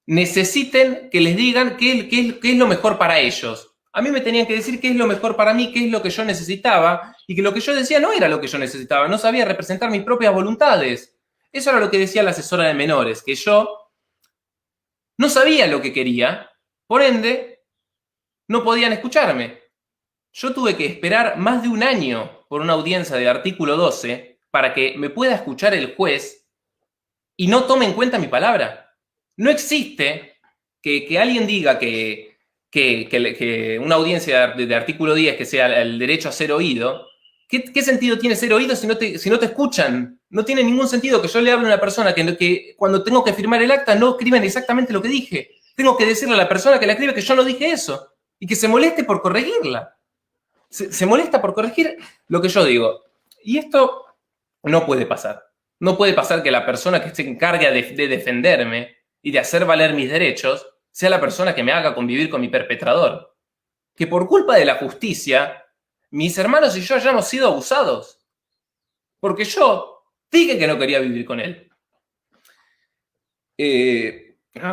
necesiten que les digan qué es lo mejor para ellos. A mí me tenían que decir qué es lo mejor para mí, qué es lo que yo necesitaba, y que lo que yo decía no era lo que yo necesitaba, no sabía representar mis propias voluntades. Eso era lo que decía la asesora de menores, que yo no sabía lo que quería, por ende, no podían escucharme. Yo tuve que esperar más de un año por una audiencia de artículo 12 para que me pueda escuchar el juez y no tome en cuenta mi palabra. No existe que alguien diga que una audiencia de artículo 10 que sea el derecho a ser oído. ¿Qué sentido tiene ser oído si no te escuchan? No tiene ningún sentido que yo le hable a una persona que cuando tengo que firmar el acta no escriben exactamente lo que dije. Tengo que decirle a la persona que la escribe que yo no dije eso y que se moleste por corregirla. Se molesta por corregir lo que yo digo. Y esto no puede pasar. No puede pasar que la persona que se encargue de defenderme y de hacer valer mis derechos sea la persona que me haga convivir con mi perpetrador. Que por culpa de la justicia, mis hermanos y yo hayamos sido abusados. Porque yo dije que no quería vivir con él.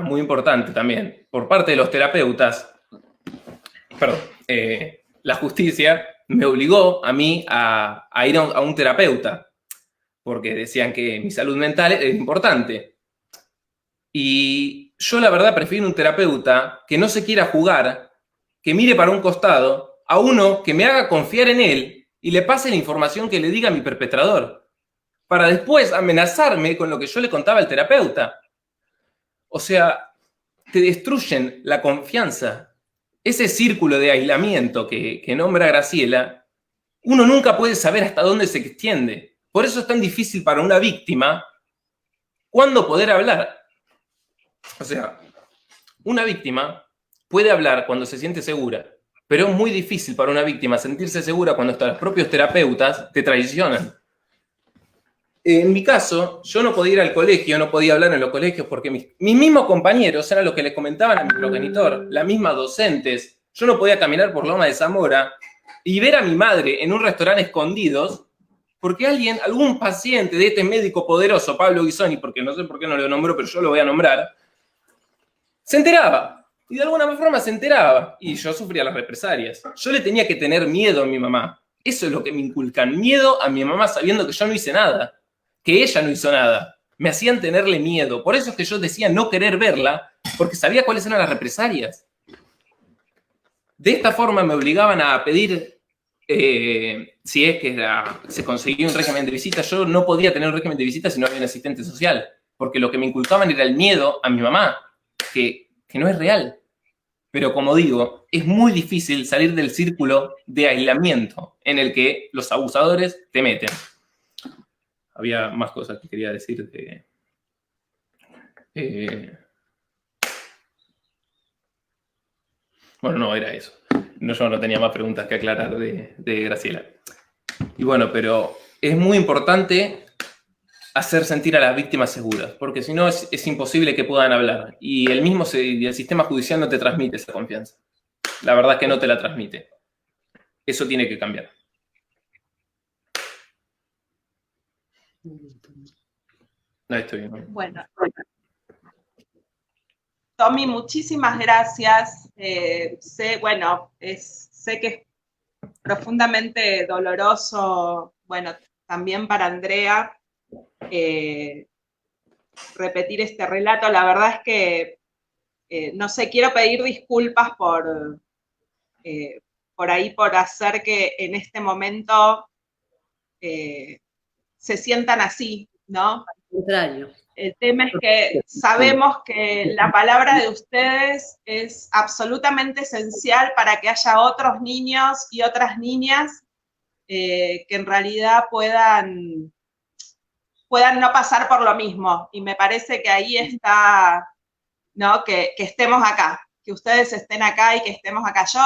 Muy importante también, por parte de los terapeutas, la justicia me obligó a mí a ir a un terapeuta, porque decían que mi salud mental es importante. Y yo la verdad prefiero un terapeuta que no se quiera jugar, que mire para un costado, a uno que me haga confiar en él y le pase la información que le diga a mi perpetrador. para después amenazarme con lo que yo le contaba al terapeuta. O sea, te destruyen la confianza. Ese círculo de aislamiento que nombra Graciela, uno nunca puede saber hasta dónde se extiende. Por eso es tan difícil para una víctima cuándo poder hablar. O sea, una víctima puede hablar cuando se siente segura, pero es muy difícil para una víctima sentirse segura cuando hasta los propios terapeutas te traicionan. En mi caso, yo no podía ir al colegio, no podía hablar en los colegios porque mis mismos compañeros eran los que les comentaban a mi progenitor, las mismas docentes. Yo no podía caminar por Loma de Zamora y ver a mi madre en un restaurante escondidos porque algún paciente de este médico poderoso, Pablo Guisoni, porque no sé por qué no lo nombró, pero yo lo voy a nombrar, se enteraba. Y de alguna forma se enteraba. Y yo sufría las represalias. Yo le tenía que tener miedo a mi mamá. Eso es lo que me inculcan. Miedo a mi mamá sabiendo que yo no hice nada. Que ella no hizo nada. Me hacían tenerle miedo. Por eso es que yo decía no querer verla, porque sabía cuáles eran las represalias. De esta forma me obligaban a pedir, si es que se conseguía un régimen de visita, yo no podía tener un régimen de visita si no había un asistente social, porque lo que me inculcaban era el miedo a mi mamá, que no es real. Pero como digo, es muy difícil salir del círculo de aislamiento en el que los abusadores te meten. Había más cosas que quería decir bueno, no, era eso. No, yo no tenía más preguntas que aclarar de Graciela. Y bueno, pero es muy importante hacer sentir a las víctimas seguras, porque si no es imposible que puedan hablar. Y el sistema judicial no te transmite esa confianza. La verdad es que no te la transmite. Eso tiene que cambiar. No, estoy bien. Bueno. Tommy, muchísimas gracias. Sé que es profundamente doloroso, bueno, también para Andrea, repetir este relato. La verdad es que, no sé, quiero pedir disculpas por hacer que en este momento se sientan así, ¿no? Al contrario. El tema es que sabemos que la palabra de ustedes es absolutamente esencial para que haya otros niños y otras niñas que en realidad puedan no pasar por lo mismo. Y me parece que ahí está, ¿no? Que estemos acá, que ustedes estén acá y que estemos acá. Yo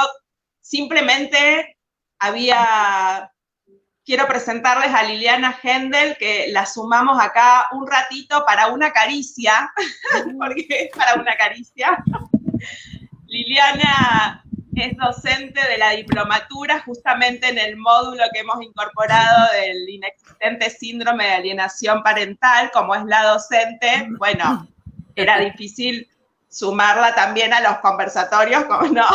simplemente quiero presentarles a Liliana Hendel, que la sumamos acá un ratito para una caricia, porque es para una caricia. Liliana es docente de la diplomatura, justamente en el módulo que hemos incorporado del inexistente síndrome de alienación parental. Como es la docente, bueno, era difícil sumarla también a los conversatorios, como no,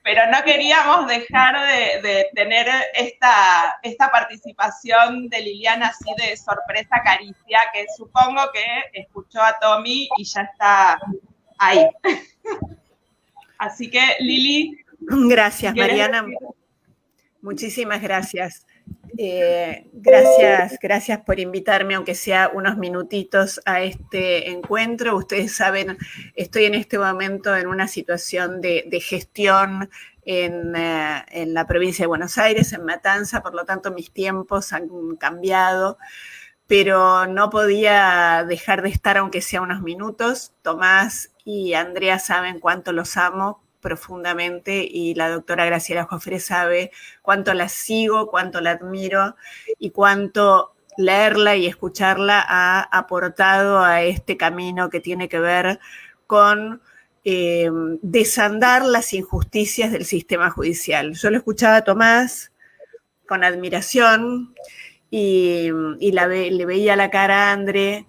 pero no queríamos dejar de tener esta participación de Liliana así de sorpresa caricia, que supongo que escuchó a Tommy y ya está ahí. Así que, Lili. Gracias, Mariana. Muchísimas gracias. Gracias por invitarme, aunque sea unos minutitos, a este encuentro. Ustedes saben, estoy en este momento en una situación de gestión en la provincia de Buenos Aires, en Matanza, por lo tanto mis tiempos han cambiado, pero no podía dejar de estar aunque sea unos minutos. Tomás y Andrea saben cuánto los amo profundamente, y la doctora Graciela Joffre sabe cuánto la sigo, cuánto la admiro y cuánto leerla y escucharla ha aportado a este camino que tiene que ver con desandar las injusticias del sistema judicial. Yo lo escuchaba a Tomás con admiración y le veía la cara a Andrea,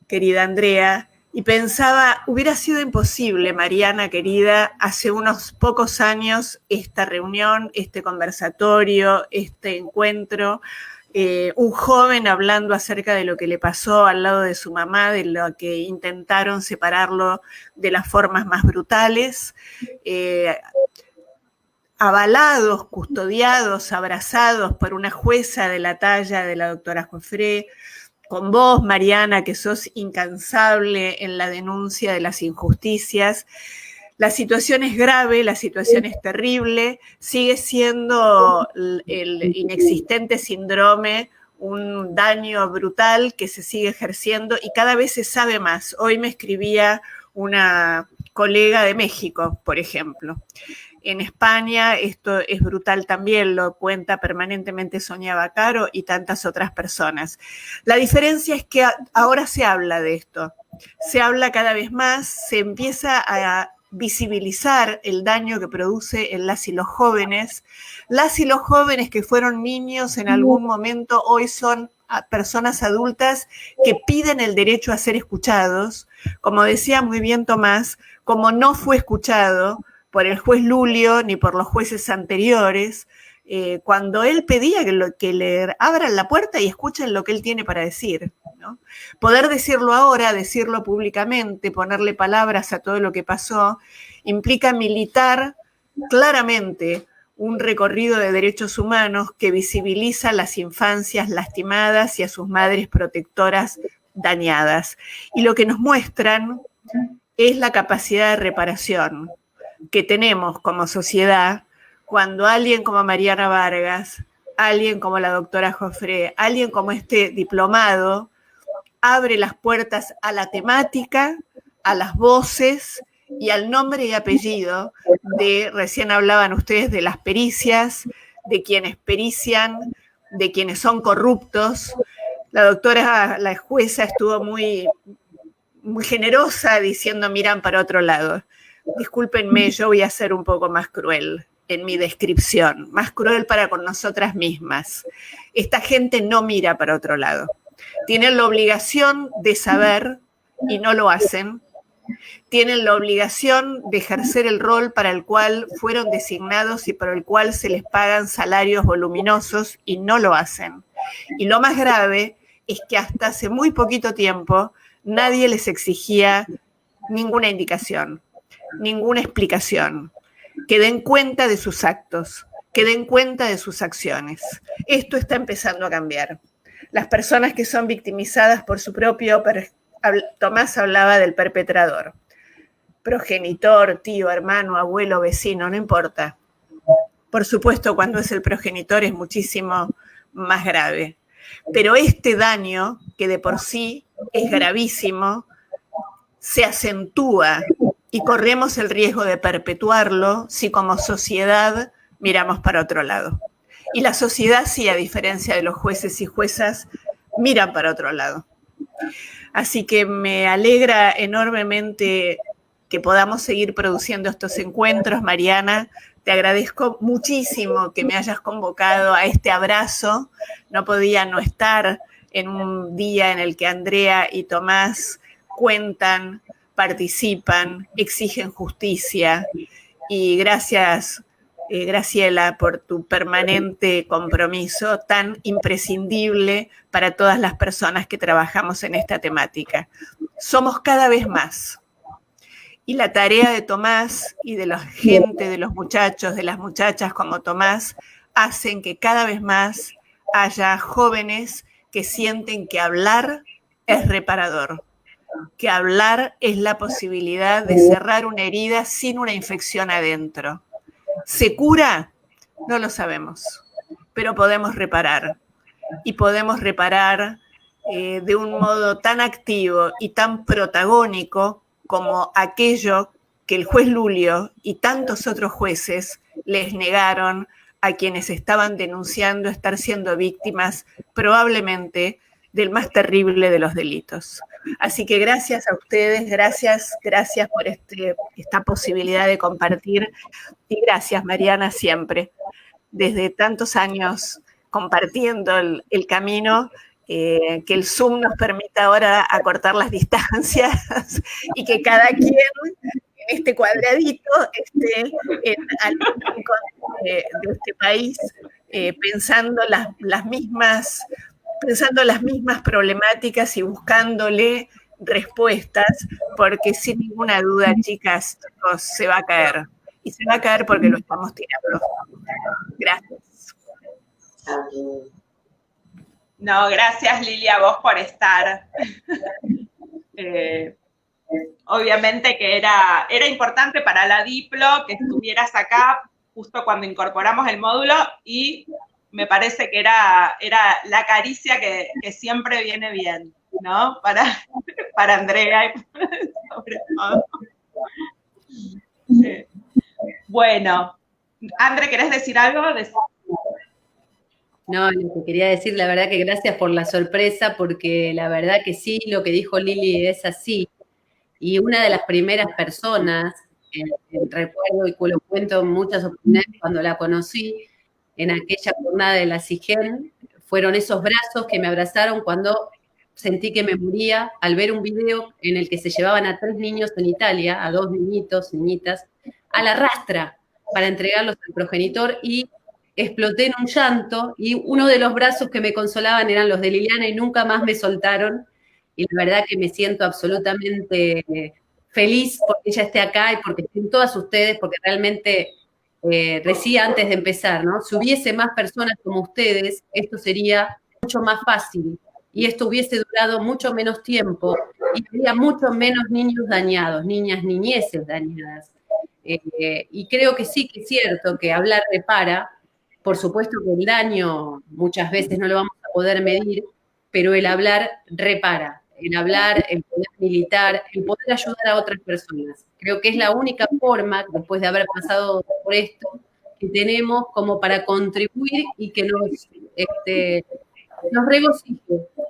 querida Andrea, y pensaba, hubiera sido imposible, Mariana querida, hace unos pocos años esta reunión, este conversatorio, este encuentro, un joven hablando acerca de lo que le pasó al lado de su mamá, de lo que intentaron separarlo de las formas más brutales. avalados, custodiados, abrazados por una jueza de la talla de la doctora Joffre, con vos, Mariana, que sos incansable en la denuncia de las injusticias. La situación es grave, la situación es terrible, sigue siendo el inexistente síndrome un daño brutal que se sigue ejerciendo y cada vez se sabe más. Hoy me escribía una colega de México, por ejemplo. En España esto es brutal también, lo cuenta permanentemente Sonia Vaccaro y tantas otras personas. La diferencia es que ahora se habla de esto, se habla cada vez más, se empieza a visibilizar el daño que produce en las y los jóvenes que fueron niños en algún momento, hoy son personas adultas que piden el derecho a ser escuchados, como decía muy bien Tomás, como no fue escuchado por el juez Lulio ni por los jueces anteriores, cuando él pedía que le abran la puerta y escuchen lo que él tiene para decir, ¿no? Poder decirlo ahora, decirlo públicamente, ponerle palabras a todo lo que pasó, implica militar claramente un recorrido de derechos humanos que visibiliza las infancias lastimadas y a sus madres protectoras dañadas. Y lo que nos muestran es la capacidad de reparación que tenemos como sociedad cuando alguien como Mariana Vargas, alguien como la doctora Joffre, alguien como este diplomado, abre las puertas a la temática, a las voces y al nombre y apellido de, recién hablaban ustedes de las pericias, de quienes perician, de quienes son corruptos. La doctora, la jueza, estuvo muy generosa diciendo miran para otro lado. Discúlpenme, yo voy a ser un poco más cruel en mi descripción, más cruel para con nosotras mismas. Esta gente no mira para otro lado. Tienen la obligación de saber y no lo hacen. Tienen la obligación de ejercer el rol para el cual fueron designados y por el cual se les pagan salarios voluminosos y no lo hacen. Y lo más grave es que hasta hace muy poquito tiempo nadie les exigía ninguna indicación, ninguna explicación, que den cuenta de sus actos, que den cuenta de sus acciones. Esto está empezando a cambiar. Las personas que son victimizadas por su propio, Tomás hablaba del perpetrador, progenitor, tío, hermano, abuelo, vecino, no importa. Por supuesto, cuando es el progenitor es muchísimo más grave. Pero este daño, que de por sí es gravísimo, se acentúa y corremos el riesgo de perpetuarlo si como sociedad miramos para otro lado. Y la sociedad sí, a diferencia de los jueces y juezas, miran para otro lado. Así que me alegra enormemente que podamos seguir produciendo estos encuentros, Mariana. Te agradezco muchísimo que me hayas convocado a este abrazo. No podía no estar en un día en el que Andrea y Tomás cuentan, participan, exigen justicia. Y gracias, Graciela, por tu permanente compromiso tan imprescindible para todas las personas que trabajamos en esta temática. Somos cada vez más. Y la tarea de Tomás y de la gente, de los muchachos, de las muchachas como Tomás, hacen que cada vez más haya jóvenes que sienten que hablar es reparador, que hablar es la posibilidad de cerrar una herida sin una infección adentro. ¿Se cura? No lo sabemos, pero podemos reparar. Y podemos reparar de un modo tan activo y tan protagónico como aquello que el juez Lulio y tantos otros jueces les negaron a quienes estaban denunciando estar siendo víctimas probablemente del más terrible de los delitos. Así que gracias a ustedes, gracias por esta posibilidad de compartir y gracias, Mariana, siempre, desde tantos años compartiendo el camino, que el Zoom nos permita ahora acortar las distancias y que cada quien en este cuadradito esté en algún rincón de este país pensando las mismas problemáticas y buscándole respuestas, porque sin ninguna duda, chicos, se va a caer. y se va a caer porque lo estamos tirando. Gracias. No, gracias Lili a vos por estar. Obviamente que era importante para la Diplo que estuvieras acá justo cuando incorporamos el módulo y me parece que era la caricia que siempre viene bien, ¿no? Para Andrea y sobre todo. Bueno, André, ¿querés decir algo? No, lo que quería decir, la verdad que gracias por la sorpresa, porque la verdad que sí, lo que dijo Lili es así. Y una de las primeras personas, recuerdo y lo cuento en muchas oportunidades cuando la conocí, en aquella jornada de la SIGEN, fueron esos brazos que me abrazaron cuando sentí que me moría al ver un video en el que se llevaban a 3 niños en Italia, a 2 niñitos, niñitas, a la rastra para entregarlos al progenitor y exploté en un llanto y uno de los brazos que me consolaban eran los de Liliana y nunca más me soltaron. Y la verdad que me siento absolutamente feliz porque ella esté acá y porque estén todas ustedes, porque realmente decía antes de empezar, ¿no? Si hubiese más personas como ustedes, esto sería mucho más fácil y esto hubiese durado mucho menos tiempo y habría mucho menos niños dañados, niñas, niñeces dañadas. Y creo que sí que es cierto que hablar repara. Por supuesto que el daño muchas veces no lo vamos a poder medir, pero el hablar repara. El hablar, el poder militar, el poder ayudar a otras personas. Creo que es la única forma, después de haber pasado por esto, que tenemos como para contribuir y que nos regocije,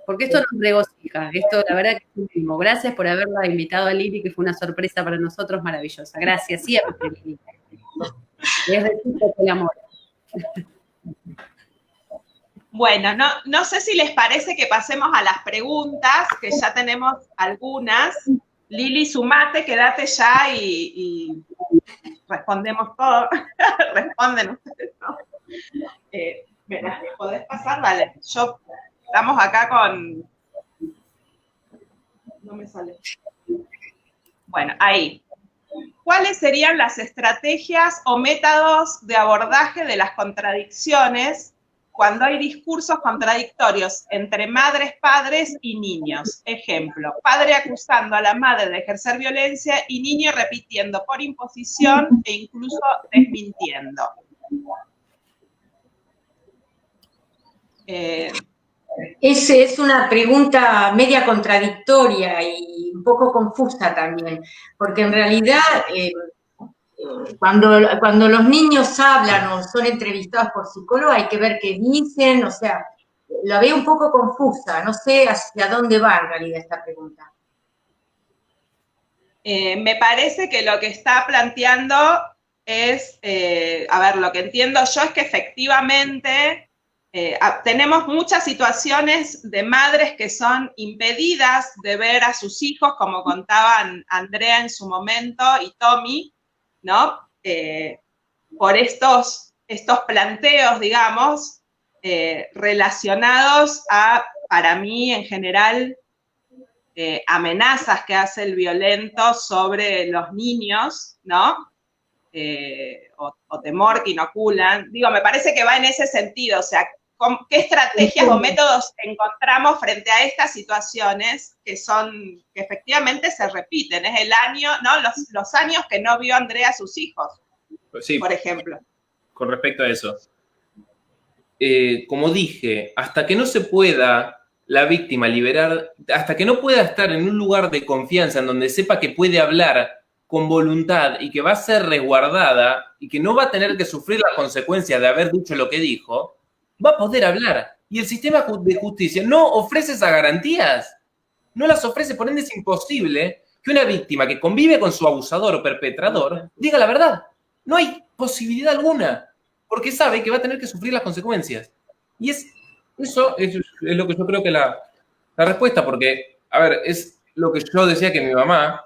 porque esto nos regocija. Esto, la verdad que es un mimo. Gracias por haberla invitado a Lili, que fue una sorpresa para nosotros maravillosa. Gracias, siempre, Lili. Es recíproco el amor. Bueno, no sé si les parece que pasemos a las preguntas, que ya tenemos algunas. Lili, sumate, quédate ya y respondemos todo. Responden ustedes, ¿no? Mira, ¿podés pasar? Vale. Estamos acá con... No me sale. Bueno, ahí. ¿Cuáles serían las estrategias o métodos de abordaje de las contradicciones cuando hay discursos contradictorios entre madres, padres y niños? Ejemplo, padre acusando a la madre de ejercer violencia y niño repitiendo por imposición e incluso desmintiendo. Esa es una pregunta media contradictoria y un poco confusa también, porque en realidad cuando los niños hablan o son entrevistados por psicólogos hay que ver qué dicen, o sea, la veo un poco confusa, no sé hacia dónde va en realidad esta pregunta. Me parece que lo que está planteando es, a ver, lo que entiendo yo es que efectivamente tenemos muchas situaciones de madres que son impedidas de ver a sus hijos, como contaban Andrea en su momento y Tommy, ¿no? Por estos planteos, digamos, relacionados a, para mí en general, amenazas que hace el violento sobre los niños, ¿no? O temor que inoculan. Digo, me parece que va en ese sentido, o sea, ¿qué estrategias o métodos encontramos frente a estas situaciones que efectivamente se repiten? Es el año, ¿no? Los años que no vio Andrea a sus hijos, sí, por ejemplo. Con respecto a eso. Como dije, hasta que no se pueda la víctima liberar, hasta que no pueda estar en un lugar de confianza en donde sepa que puede hablar con voluntad y que va a ser resguardada y que no va a tener que sufrir las consecuencias de haber dicho lo que dijo, va a poder hablar. Y el sistema de justicia no ofrece esas garantías. No las ofrece, por ende es imposible que una víctima que convive con su abusador o perpetrador diga la verdad. No hay posibilidad alguna, porque sabe que va a tener que sufrir las consecuencias. Y eso es lo que yo creo que la respuesta, porque, a ver, es lo que yo decía que mi mamá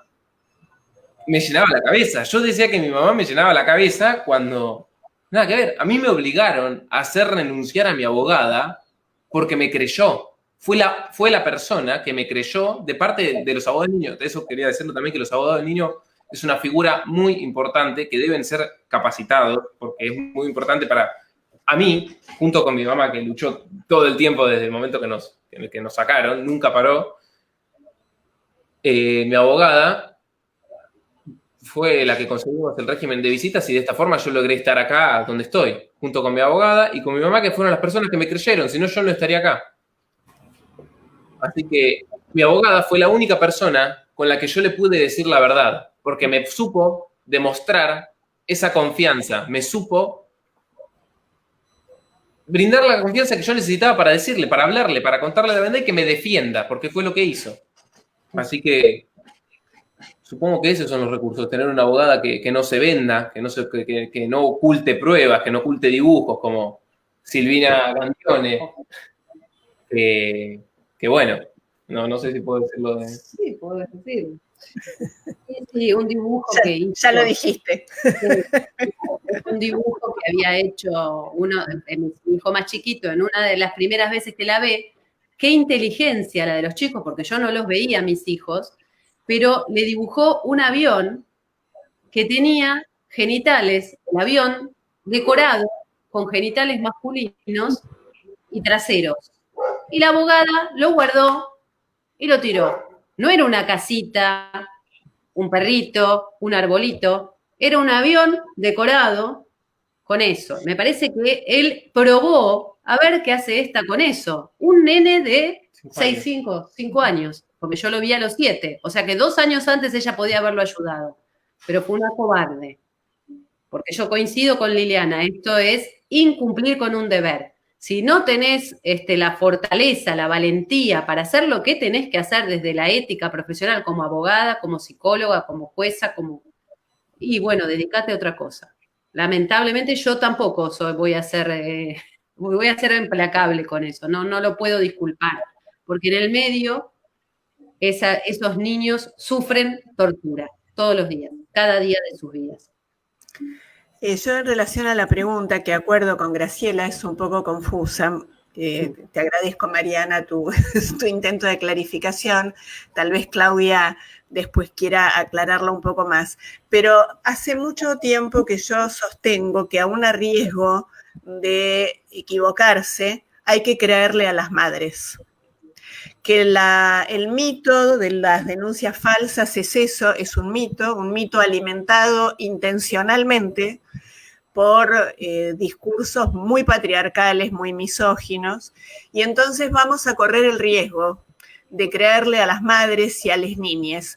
me llenaba la cabeza. Yo decía que mi mamá me llenaba la cabeza cuando... Nada que ver, a mí me obligaron a hacer renunciar a mi abogada porque me creyó. Fue la persona que me creyó de parte de los abogados del niño. De eso quería decirlo también, que los abogados del niño es una figura muy importante que deben ser capacitados, porque es muy importante para a mí, junto con mi mamá, que luchó todo el tiempo desde el momento que nos sacaron, nunca paró. Mi abogada fue la que conseguimos el régimen de visitas y de esta forma yo logré estar acá donde estoy, junto con mi abogada y con mi mamá, que fueron las personas que me creyeron, si no yo no estaría acá. Así que mi abogada fue la única persona con la que yo le pude decir la verdad, porque me supo demostrar esa confianza, me supo brindar la confianza que yo necesitaba para decirle, para hablarle, para contarle la verdad y que me defienda, porque fue lo que hizo. Así que supongo que esos son los recursos, tener una abogada que no se venda, que no oculte pruebas, que no oculte dibujos, como Silvina Gantione, que bueno, no sé si puedo decirlo de... Sí, puedo decirlo. Sí, un dibujo que hizo. Ya lo dijiste. Un dibujo que había hecho mi hijo más chiquito en una de las primeras veces que la ve. Qué inteligencia la de los chicos, porque yo no los veía a mis hijos, pero le dibujó un avión que tenía genitales, el avión decorado con genitales masculinos y traseros. Y la abogada lo guardó y lo tiró. No era una casita, un perrito, un arbolito, era un avión decorado con eso. Me parece que él probó a ver qué hace esta con eso. Un nene de 5 años, porque yo lo vi a los 7. O sea que 2 años antes ella podía haberlo ayudado. Pero fue una cobarde. Porque yo coincido con Liliana, esto es incumplir con un deber. Si no tenés la fortaleza, la valentía para hacer lo que tenés que hacer desde la ética profesional como abogada, como psicóloga, como jueza, y bueno, dedicate a otra cosa. Lamentablemente yo tampoco voy a ser implacable con eso, no lo puedo disculpar, porque en el medio esos niños sufren tortura todos los días, cada día de sus vidas. Yo en relación a la pregunta, que acuerdo con Graciela, es un poco confusa. Te agradezco, Mariana, tu intento de clarificación. Tal vez Claudia después quiera aclararlo un poco más. Pero hace mucho tiempo que yo sostengo que aún a riesgo de equivocarse, hay que creerle a las madres. Que el mito de las denuncias falsas es eso, es un mito alimentado intencionalmente por discursos muy patriarcales, muy misóginos, y entonces vamos a correr el riesgo de creerle a las madres y a las niñas.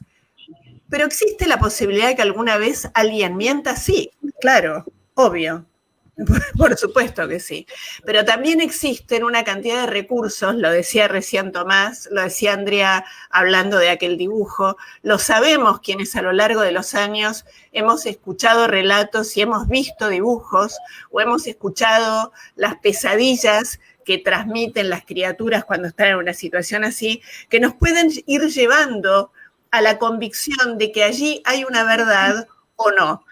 Pero ¿existe la posibilidad de que alguna vez alguien mienta? Sí, claro, obvio. Por supuesto que sí, pero también existen una cantidad de recursos, lo decía recién Tomás, lo decía Andrea hablando de aquel dibujo, lo sabemos quienes a lo largo de los años hemos escuchado relatos y hemos visto dibujos o hemos escuchado las pesadillas que transmiten las criaturas cuando están en una situación así, que nos pueden ir llevando a la convicción de que allí hay una verdad o no.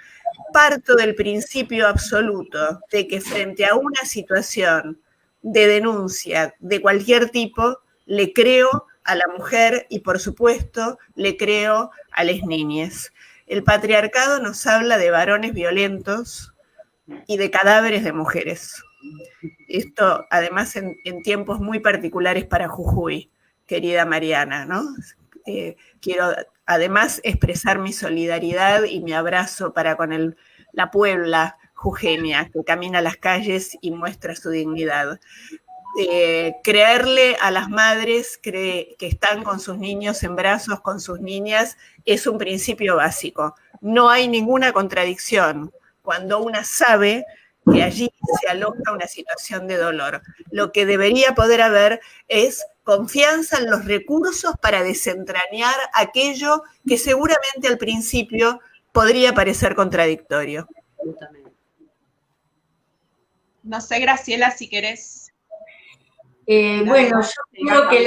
Parto del principio absoluto de que frente a una situación de denuncia de cualquier tipo, le creo a la mujer y, por supuesto, le creo a las niñas. El patriarcado nos habla de varones violentos y de cadáveres de mujeres. Esto, además, en tiempos muy particulares para Jujuy, querida Mariana, ¿no? Quiero además expresar mi solidaridad y mi abrazo para con la Puebla jujeña, que camina las calles y muestra su dignidad. Creerle a las madres que están con sus niños en brazos, con sus niñas, es un principio básico. No hay ninguna contradicción cuando una sabe que allí se aloja una situación de dolor. Lo que debería poder haber es confianza en los recursos para desentrañar aquello que seguramente al principio podría parecer contradictorio. No sé, Graciela, si querés. Bueno, yo creo que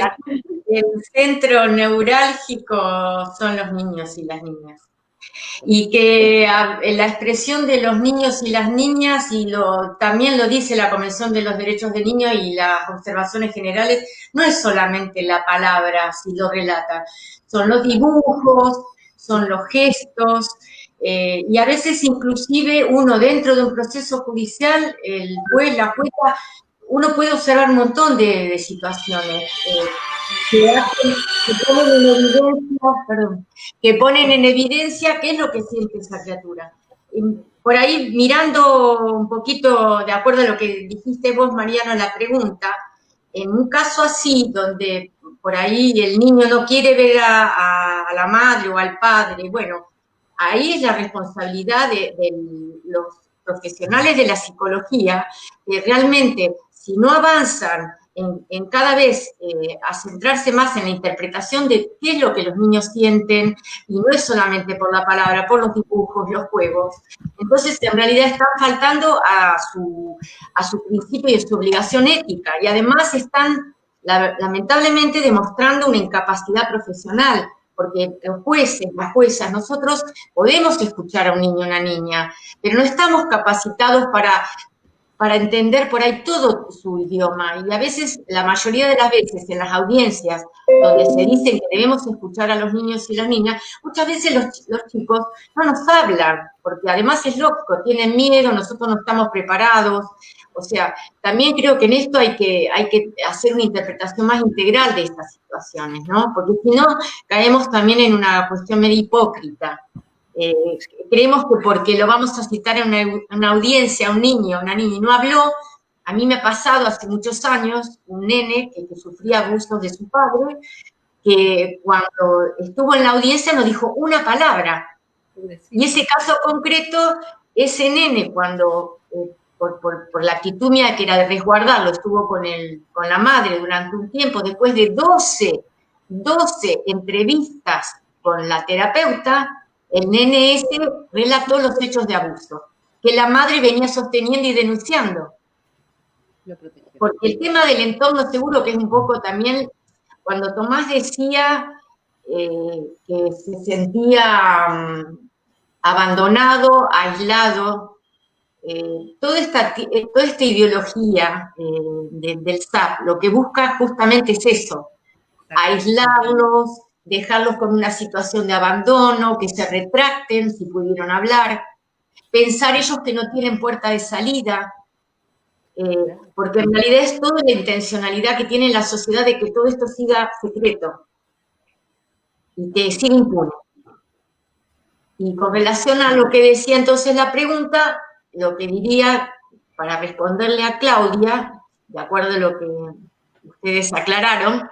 el centro neurálgico son los niños y las niñas. Y que la expresión de los niños y las niñas, y también lo dice la Convención de los Derechos del Niño y las observaciones generales, no es solamente la palabra, si lo relata, son los dibujos, son los gestos, y a veces inclusive uno dentro de un proceso judicial, el juez, la jueza, uno puede observar un montón de situaciones que ponen en evidencia qué es lo que siente esa criatura. Por ahí, mirando un poquito, de acuerdo a lo que dijiste vos, Mariano, en la pregunta, en un caso así, donde por ahí el niño no quiere ver a la madre o al padre, bueno, ahí es la responsabilidad de los profesionales de la psicología, que realmente, si no avanzan en cada vez a centrarse más en la interpretación de qué es lo que los niños sienten, y no es solamente por la palabra, por los dibujos, los juegos, entonces en realidad están faltando a su principio y a su obligación ética, y además están lamentablemente demostrando una incapacidad profesional, porque los jueces, las juezas, nosotros podemos escuchar a un niño o una niña, pero no estamos capacitados para entender por ahí todo su idioma, y a veces, la mayoría de las veces, en las audiencias donde se dice que debemos escuchar a los niños y las niñas, muchas veces los chicos no nos hablan, porque además es lógico, tienen miedo, nosotros no estamos preparados. O sea, también creo que en esto hay que hacer una interpretación más integral de estas situaciones, ¿no? Porque si no, caemos también en una cuestión medio hipócrita. Creemos que porque lo vamos a citar en una audiencia, un niño, una niña, y no habló, a mí me ha pasado hace muchos años, un nene que sufría abusos de su padre, que cuando estuvo en la audiencia no dijo una palabra. Y ese caso concreto, ese nene cuando, por la actitud mía que era de resguardarlo, estuvo con la madre durante un tiempo, después de 12 entrevistas con la terapeuta, el nene ese relató los hechos de abuso, que la madre venía sosteniendo y denunciando. Porque el tema del entorno seguro que es un poco también, cuando Tomás decía que se sentía abandonado, aislado, toda esta ideología del SAP, lo que busca justamente es eso, aislarlos, dejarlos con una situación de abandono, que se retracten si pudieron hablar, pensar ellos que no tienen puerta de salida, porque en realidad es toda la intencionalidad que tiene la sociedad de que todo esto siga secreto y que siga impune. Y con relación a lo que decía entonces la pregunta, lo que diría para responderle a Claudia, de acuerdo a lo que ustedes aclararon,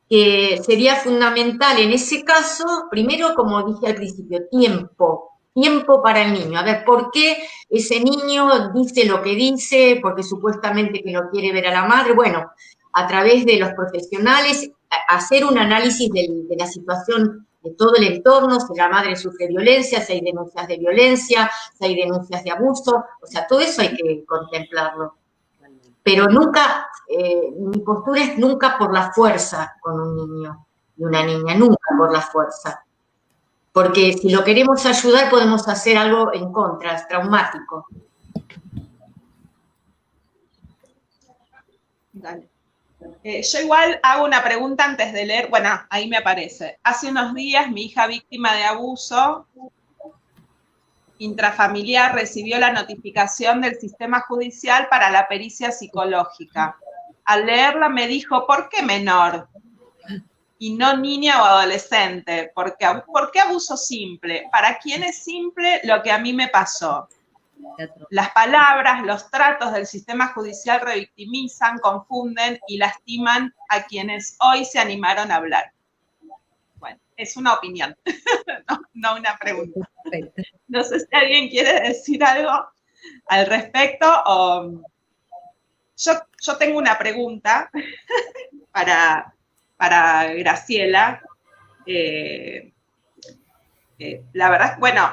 que sería fundamental en ese caso, primero, como dije al principio, tiempo para el niño. A ver, ¿por qué ese niño dice lo que dice? Porque supuestamente que no quiere ver a la madre. Bueno, a través de los profesionales, hacer un análisis de la situación de todo el entorno, si la madre sufre violencia, si hay denuncias de violencia, si hay denuncias de abuso, o sea, todo eso hay que contemplarlo. Pero nunca, mi postura es nunca por la fuerza con un niño y una niña, nunca por la fuerza. Porque si lo queremos ayudar podemos hacer algo en contra, es traumático. Dale. Yo igual hago una pregunta antes de leer, bueno, ahí me aparece. Hace unos días mi hija víctima de abuso intrafamiliar recibió la notificación del sistema judicial para la pericia psicológica. Al leerla me dijo, ¿por qué menor? Y no niña o adolescente. ¿Por qué abuso simple? ¿Para quién es simple lo que a mí me pasó? Las palabras, los tratos del sistema judicial revictimizan, confunden y lastiman a quienes hoy se animaron a hablar. Bueno, es una opinión, no una pregunta. No sé si alguien quiere decir algo al respecto o... Yo tengo una pregunta para Graciela. La verdad, bueno,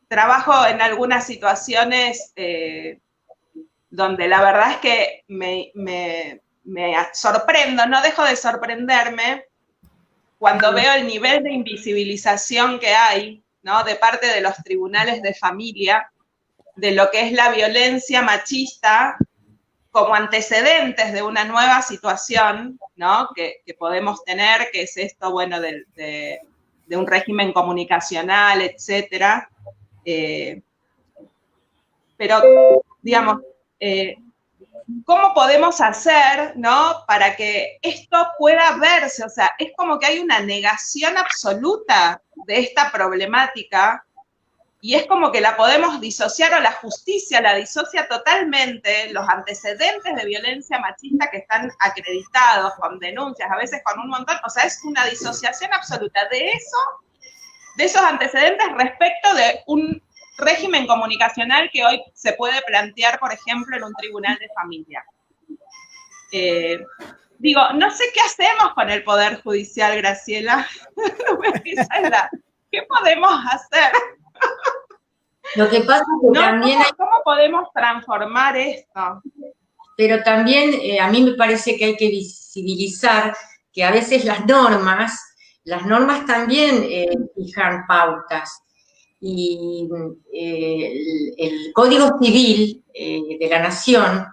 trabajo en algunas situaciones donde la verdad es que me sorprendo, no dejo de sorprenderme cuando veo el nivel de invisibilización que hay, ¿no?, de parte de los tribunales de familia, de lo que es la violencia machista como antecedentes de una nueva situación, ¿no?, que podemos tener, que es esto, bueno, de un régimen comunicacional, etcétera. Pero, digamos, ¿cómo podemos hacer, ¿no?, para que esto pueda verse? O sea, es como que hay una negación absoluta de esta problemática y es como que la podemos disociar, o la justicia la disocia totalmente. Los antecedentes de violencia machista que están acreditados con denuncias, a veces con un montón, o sea, es una disociación absoluta de esos antecedentes respecto de un régimen comunicacional que hoy se puede plantear, por ejemplo, en un tribunal de familia. Digo, no sé qué hacemos con el Poder Judicial, Graciela. ¿Qué podemos hacer? Lo que pasa es que también ¿Cómo podemos transformar esto? Pero también a mí me parece que hay que visibilizar que a veces las normas también fijan pautas. Y el Código Civil de la Nación,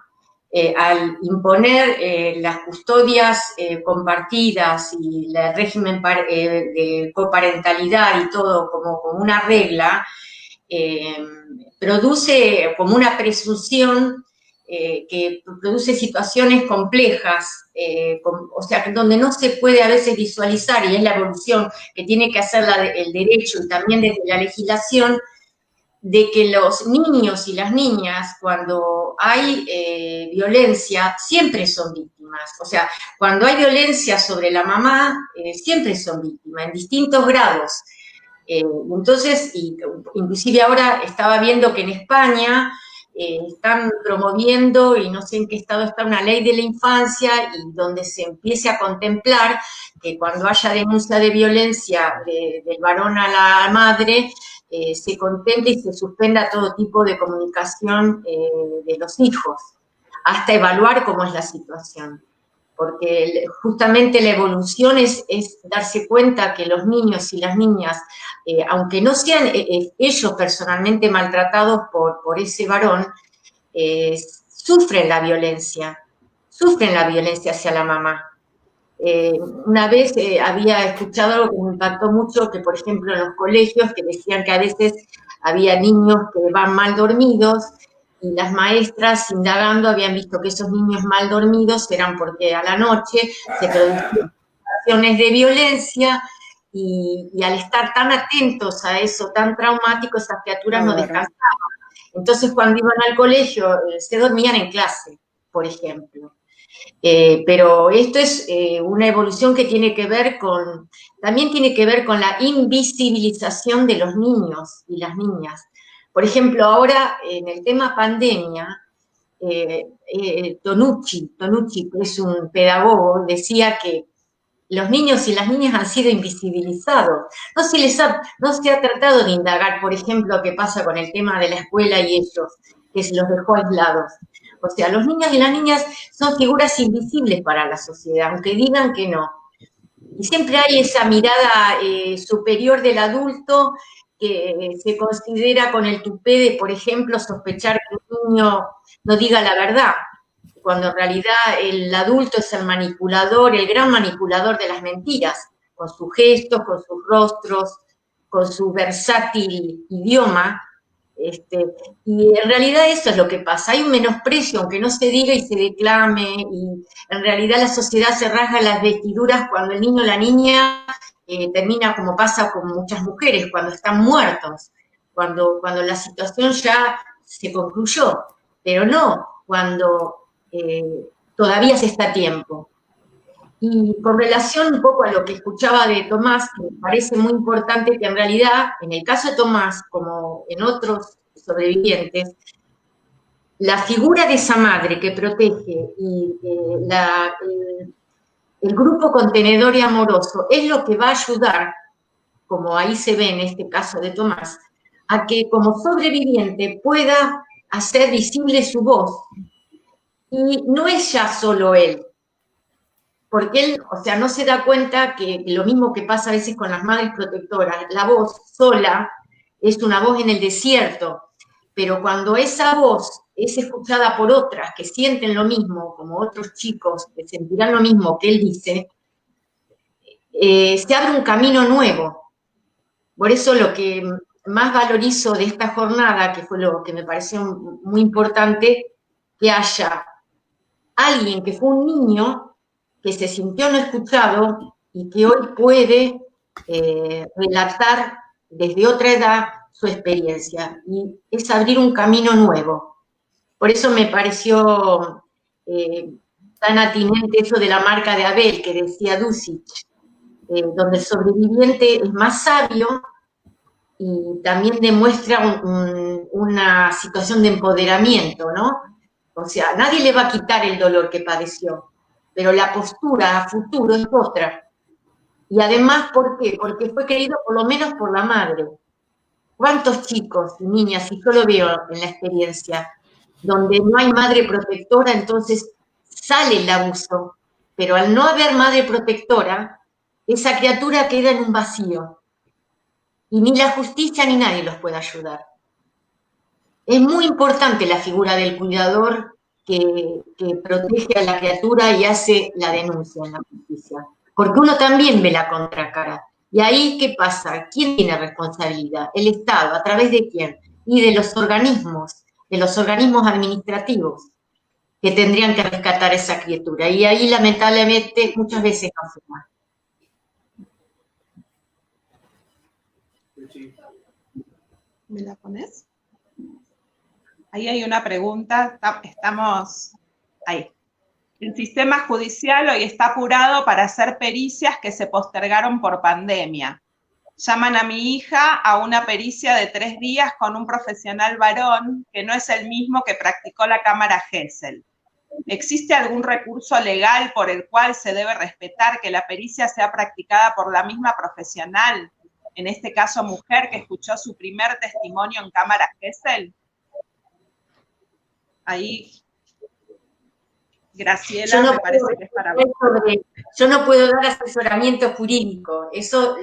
al imponer las custodias compartidas y el régimen de coparentalidad y todo como una regla, produce como una presunción que produce situaciones complejas, o sea, donde no se puede a veces visualizar, y es la evolución que tiene que hacer el derecho y también desde la legislación, de que los niños y las niñas, cuando hay violencia, siempre son víctimas. O sea, cuando hay violencia sobre la mamá, siempre son víctimas, en distintos grados. Entonces, inclusive ahora estaba viendo que en España están promoviendo, y no sé en qué estado está, una ley de la infancia, y donde se empiece a contemplar que cuando haya denuncia de violencia del varón a la madre, se contemple y se suspenda todo tipo de comunicación de los hijos, hasta evaluar cómo es la situación. Porque justamente la evolución es darse cuenta que los niños y las niñas, aunque no sean ellos personalmente maltratados por ese varón, sufren la violencia hacia la mamá. Una vez había escuchado algo que me impactó mucho, que por ejemplo en los colegios, que decían que a veces había niños que van mal dormidos, y las maestras, indagando, habían visto que esos niños mal dormidos eran porque a la noche se producían situaciones de violencia, y al estar tan atentos a eso, tan traumático, esas criaturas no descansaban. Entonces, cuando iban al colegio, se dormían en clase, por ejemplo. Pero esto es una evolución que tiene que ver también tiene que ver con la invisibilización de los niños y las niñas. Por ejemplo, ahora en el tema pandemia, Tonucci, que es un pedagogo, decía que los niños y las niñas han sido invisibilizados. No se ha tratado de indagar, por ejemplo, qué pasa con el tema de la escuela y ellos, que se los dejó aislados. O sea, los niños y las niñas son figuras invisibles para la sociedad, aunque digan que no. Y siempre hay esa mirada superior del adulto que se considera con el tupé de, por ejemplo, sospechar que un niño no diga la verdad, cuando en realidad el adulto es el manipulador, el gran manipulador de las mentiras, con sus gestos, con sus rostros, con su versátil idioma. Y en realidad eso es lo que pasa, hay un menosprecio, aunque no se diga y se declame, y en realidad la sociedad se rasga las vestiduras cuando el niño o la niña termina, como pasa con muchas mujeres, cuando están muertos, cuando la situación ya se concluyó, pero no cuando todavía se está a tiempo. Y con relación un poco a lo que escuchaba de Tomás, que me parece muy importante que en realidad, en el caso de Tomás, como en otros sobrevivientes, la figura de esa madre que protege y el grupo contenedor y amoroso es lo que va a ayudar, como ahí se ve en este caso de Tomás, a que como sobreviviente pueda hacer visible su voz. Y no es ya solo él, porque él, o sea, no se da cuenta que lo mismo que pasa a veces con las madres protectoras, la voz sola es una voz en el desierto, pero cuando esa voz es escuchada por otras que sienten lo mismo, como otros chicos que sentirán lo mismo que él dice, se abre un camino nuevo. Por eso lo que más valorizo de esta jornada, que fue lo que me pareció muy importante, que haya alguien que fue un niño que se sintió no escuchado y que hoy puede relatar desde otra edad su experiencia, y es abrir un camino nuevo. Por eso me pareció tan atinente eso de la marca de Abel, que decía Dusic, donde el sobreviviente es más sabio y también demuestra una situación de empoderamiento, ¿no? O sea, nadie le va a quitar el dolor que padeció, pero la postura a futuro es otra. Y además, ¿por qué? Porque fue querido por lo menos por la madre. ¿Cuántos chicos y niñas, y yo lo veo en la experiencia, donde no hay madre protectora, entonces sale el abuso, pero al no haber madre protectora, esa criatura queda en un vacío, y ni la justicia ni nadie los puede ayudar. Es muy importante la figura del cuidador que protege a la criatura y hace la denuncia en la justicia, porque uno también ve la contracara. Y ahí, ¿qué pasa? ¿Quién tiene responsabilidad? El Estado, ¿a través de quién? Y de los organismos administrativos, que tendrían que rescatar a esa criatura. Y ahí, lamentablemente, muchas veces no se da. ¿Me la pones? Ahí hay una pregunta, estamos ahí. El sistema judicial hoy está apurado para hacer pericias que se postergaron por pandemia. Llaman a mi hija a una pericia de 3 días con un profesional varón que no es el mismo que practicó la cámara Gesell. ¿Existe algún recurso legal por el cual se debe respetar que la pericia sea practicada por la misma profesional, en este caso mujer que escuchó su primer testimonio en cámara Gesell? Ahí, Graciela, me parece que es para vos. Yo no puedo dar asesoramiento jurídico, eso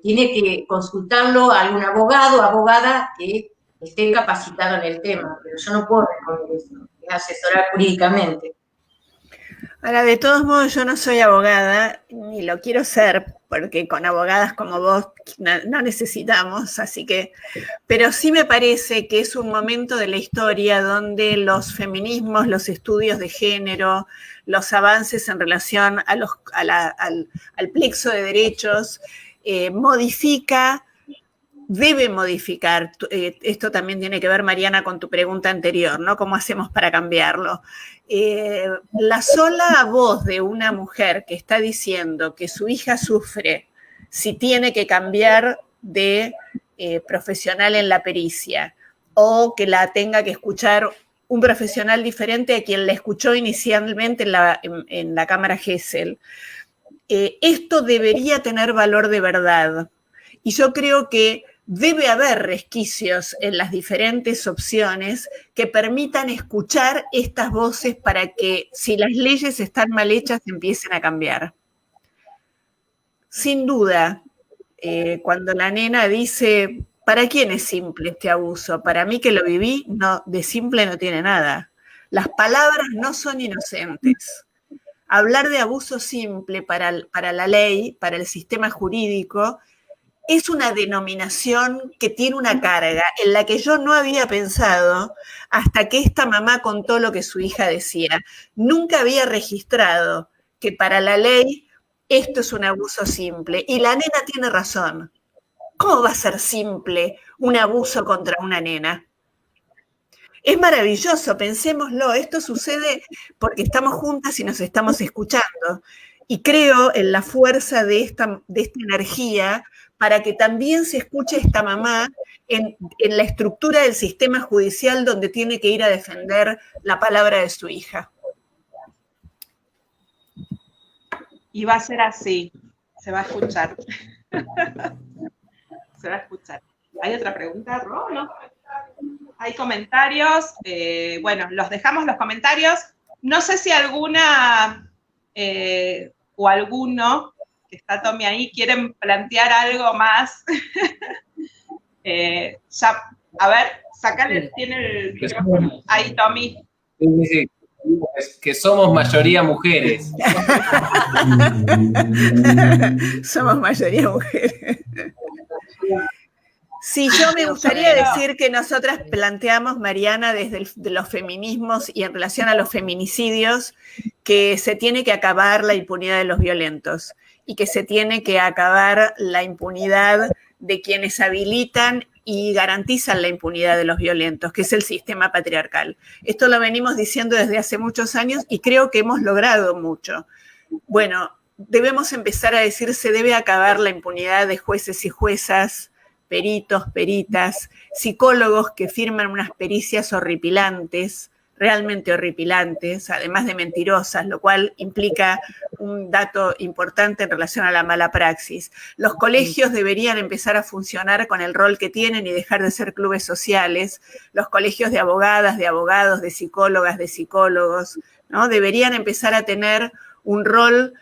tiene que consultarlo a algún abogado o abogada que esté capacitado en el tema, pero yo no puedo responder eso, asesorar jurídicamente. Ahora, de todos modos, yo no soy abogada, ni lo quiero ser, porque con abogadas como vos no necesitamos, así que, pero sí me parece que es un momento de la historia donde los feminismos, los estudios de género, los avances en relación a al plexo de derechos, debe modificar. Esto también tiene que ver, Mariana, con tu pregunta anterior, ¿no? ¿Cómo hacemos para cambiarlo? La sola voz de una mujer que está diciendo que su hija sufre si tiene que cambiar de profesional en la pericia o que la tenga que escuchar un profesional diferente a quien la escuchó inicialmente en la cámara Gesell, esto debería tener valor de verdad. Y yo creo que debe haber resquicios en las diferentes opciones que permitan escuchar estas voces para que, si las leyes están mal hechas, empiecen a cambiar. Sin duda, cuando la nena dice, ¿para quién es simple este abuso? Para mí que lo viví, no, de simple no tiene nada. Las palabras no son inocentes. Hablar de abuso simple para la ley, para el sistema jurídico, es una denominación que tiene una carga en la que yo no había pensado hasta que esta mamá contó lo que su hija decía. Nunca había registrado que para la ley esto es un abuso simple. Y la nena tiene razón. ¿Cómo va a ser simple un abuso contra una nena? Es maravilloso, pensémoslo. Esto sucede porque estamos juntas y nos estamos escuchando. Y creo en la fuerza de esta energía para que también se escuche esta mamá en la estructura del sistema judicial donde tiene que ir a defender la palabra de su hija. Y va a ser así, se va a escuchar. Se va a escuchar. ¿Hay otra pregunta, Ro? ¿No? Hay comentarios. Bueno, los dejamos los comentarios. No sé si alguna o alguno que está Tommy ahí, quieren plantear algo más. Ya, a ver, sacale, tiene el micrófono. Ahí, Tommy. Sí. Es que somos mayoría mujeres. Somos mayoría mujeres. Sí, yo me gustaría decir que nosotras planteamos, Mariana, desde de los feminismos y en relación a los feminicidios, que se tiene que acabar la impunidad de los violentos y que se tiene que acabar la impunidad de quienes habilitan y garantizan la impunidad de los violentos, que es el sistema patriarcal. Esto lo venimos diciendo desde hace muchos años y creo que hemos logrado mucho. Bueno, debemos empezar a decir, se debe acabar la impunidad de jueces y juezas, peritos, peritas, psicólogos que firman unas pericias horripilantes, realmente horripilantes, además de mentirosas, lo cual implica un dato importante en relación a la mala praxis. Los colegios deberían empezar a funcionar con el rol que tienen y dejar de ser clubes sociales. Los colegios de abogadas, de abogados, de psicólogas, de psicólogos, ¿no? Deberían empezar a tener un rol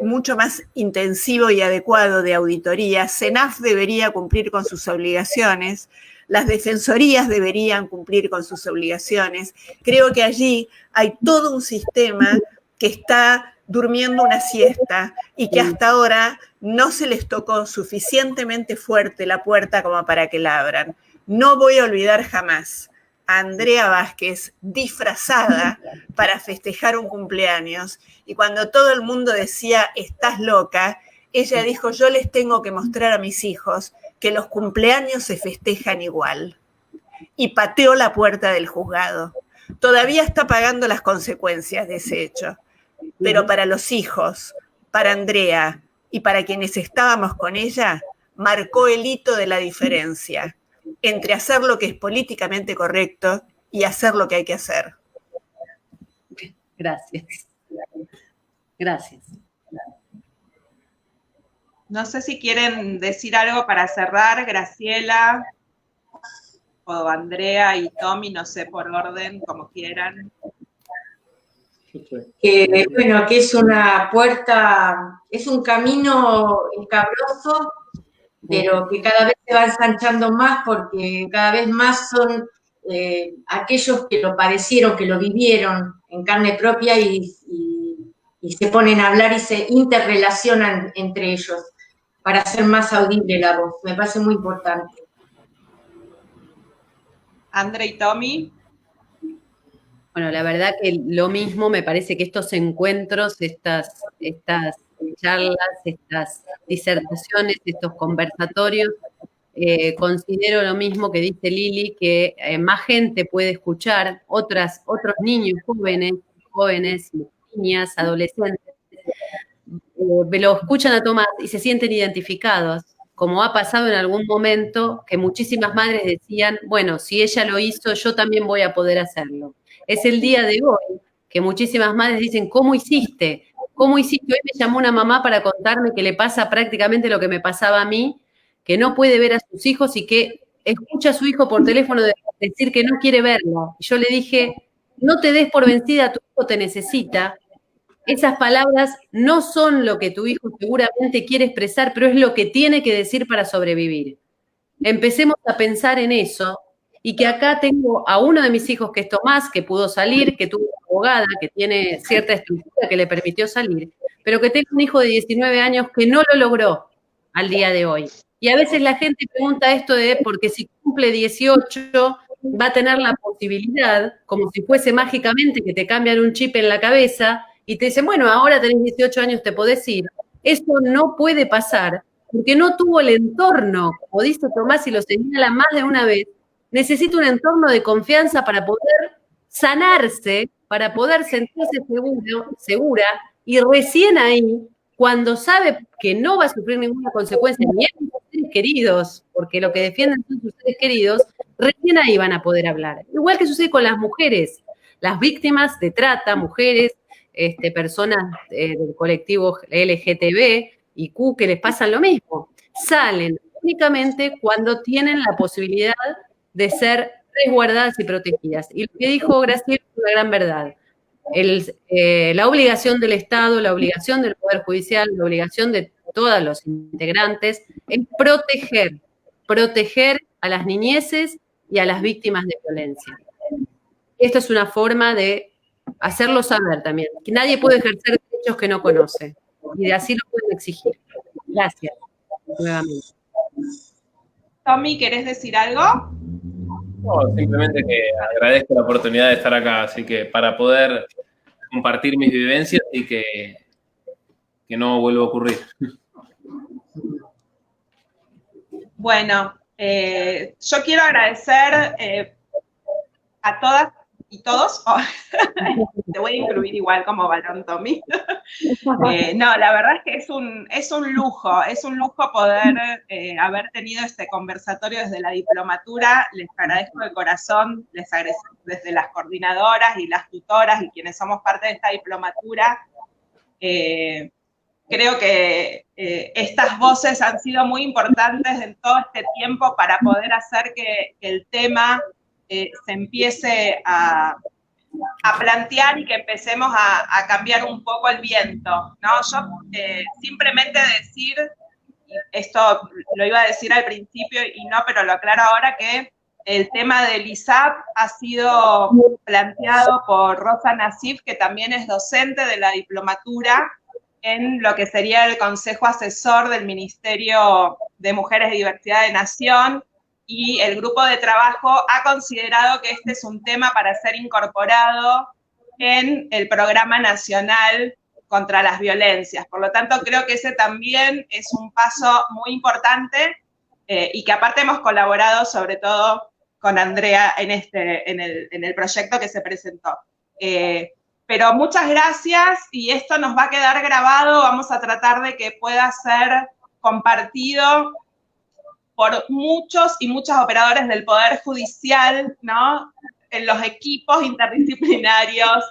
mucho más intensivo y adecuado de auditoría. CENAF debería cumplir con sus obligaciones, las defensorías deberían cumplir con sus obligaciones. Creo que allí hay todo un sistema que está durmiendo una siesta y que hasta ahora no se les tocó suficientemente fuerte la puerta como para que la abran. No voy a olvidar jamás a Andrea Vázquez disfrazada para festejar un cumpleaños, y cuando todo el mundo decía estás loca, ella dijo yo les tengo que mostrar a mis hijos que los cumpleaños se festejan igual, y pateó la puerta del juzgado. Todavía está pagando las consecuencias de ese hecho, pero para los hijos, para Andrea y para quienes estábamos con ella, marcó el hito de la diferencia entre hacer lo que es políticamente correcto y hacer lo que hay que hacer. Gracias. Gracias. No sé si quieren decir algo para cerrar, Graciela, o Andrea y Tommy, no sé, por orden, como quieran. Bueno, que es una puerta, es un camino escabroso, pero que cada vez se va ensanchando más porque cada vez más son aquellos que lo padecieron, que lo vivieron en carne propia y se ponen a hablar y se interrelacionan entre ellos para hacer más audible la voz. Me parece muy importante. Andre y Tommy. Bueno, la verdad que lo mismo, me parece que estos encuentros, estas charlas, estas disertaciones, estos conversatorios, considero lo mismo que dice Lili, que más gente puede escuchar, otros niños jóvenes, niñas, adolescentes, lo escuchan a Tomás y se sienten identificados, como ha pasado en algún momento que muchísimas madres decían, bueno, si ella lo hizo, yo también voy a poder hacerlo. Es el día de hoy que muchísimas madres dicen, ¿cómo hiciste? ¿Cómo hiciste? Hoy me llamó una mamá para contarme que le pasa prácticamente lo que me pasaba a mí, que no puede ver a sus hijos y que escucha a su hijo por teléfono decir que no quiere verlo. Y yo le dije, no te des por vencida, tu hijo te necesita. Esas palabras no son lo que tu hijo seguramente quiere expresar, pero es lo que tiene que decir para sobrevivir. Empecemos a pensar en eso, y que acá tengo a uno de mis hijos, que es Tomás, que pudo salir, que tuvo una abogada, que tiene cierta estructura que le permitió salir, pero que tengo un hijo de 19 años que no lo logró al día de hoy. Y a veces la gente pregunta esto de, porque si cumple 18, va a tener la posibilidad, como si fuese mágicamente que te cambian un chip en la cabeza, y te dicen, bueno, ahora tenés 18 años, te podés ir. Eso no puede pasar, porque no tuvo el entorno, como dice Tomás y lo señala más de una vez, necesita un entorno de confianza para poder sanarse, para poder sentirse segura, y recién ahí, cuando sabe que no va a sufrir ninguna consecuencia, ni en sus seres queridos, porque lo que defienden son sus seres queridos, recién ahí van a poder hablar. Igual que sucede con las mujeres, las víctimas de trata, mujeres, personas del colectivo LGTB y Q, que les pasan lo mismo. Salen únicamente cuando tienen la posibilidad de ser resguardadas y protegidas. Y lo que dijo Graciela es una gran verdad. La obligación del Estado, la obligación del Poder Judicial, la obligación de todos los integrantes es proteger a las niñeces y a las víctimas de violencia. Esto es una forma de hacerlo saber también, que nadie puede ejercer derechos que no conoce, y de así lo pueden exigir. Gracias, nuevamente. Tommy, ¿querés decir algo? No, simplemente que agradezco la oportunidad de estar acá, así que para poder compartir mis vivencias y que no vuelva a ocurrir. Bueno, yo quiero agradecer a todas y todos. Oh, te voy a incluir igual como varón, Tommy. No, la verdad es que es un lujo poder haber tenido este conversatorio desde la diplomatura. Les agradezco de corazón, les agradezco desde las coordinadoras y las tutoras y quienes somos parte de esta diplomatura. Creo que estas voces han sido muy importantes en todo este tiempo para poder hacer que el tema se empiece a plantear y que empecemos a cambiar un poco el viento, ¿no? Yo simplemente decir, esto lo iba a decir al principio y no, pero lo aclaro ahora, que el tema del ISAP ha sido planteado por Rosa Nassif, que también es docente de la diplomatura, en lo que sería el Consejo Asesor del Ministerio de Mujeres y Diversidad de Nación, y el grupo de trabajo ha considerado que este es un tema para ser incorporado en el Programa Nacional contra las Violencias. Por lo tanto, creo que ese también es un paso muy importante y que aparte hemos colaborado sobre todo con Andrea en el proyecto que se presentó. Pero muchas gracias y esto nos va a quedar grabado, vamos a tratar de que pueda ser compartido por muchos y muchas operadores del Poder Judicial, ¿no? En los equipos interdisciplinarios,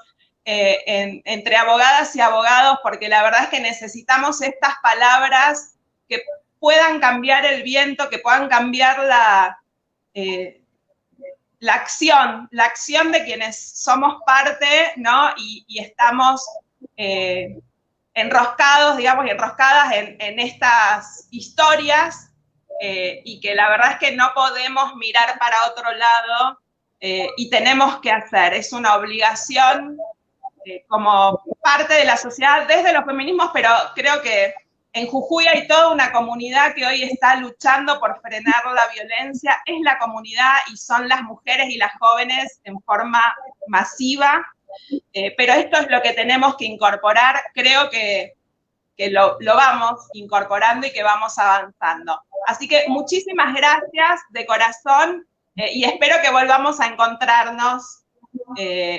entre abogadas y abogados, porque la verdad es que necesitamos estas palabras que puedan cambiar el viento, que puedan cambiar la acción de quienes somos parte, ¿no? Y estamos enroscados, digamos, y enroscadas en estas historias, y que la verdad es que no podemos mirar para otro lado y tenemos que hacer. Es una obligación como parte de la sociedad, desde los feminismos, pero creo que en Jujuy hay toda una comunidad que hoy está luchando por frenar la violencia, es la comunidad y son las mujeres y las jóvenes en forma masiva, pero esto es lo que tenemos que incorporar, creo que lo vamos incorporando y que vamos avanzando. Así que muchísimas gracias de corazón y espero que volvamos a encontrarnos.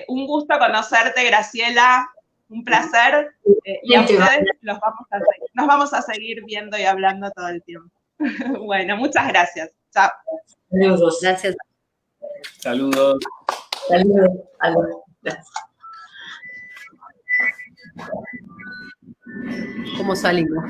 Un gusto conocerte, Graciela, un placer. Y a ustedes nos vamos a seguir viendo y hablando todo el tiempo. Bueno, muchas gracias. Chao. Saludos. Gracias. Saludos. Saludos. Gracias. ¿Cómo salimos?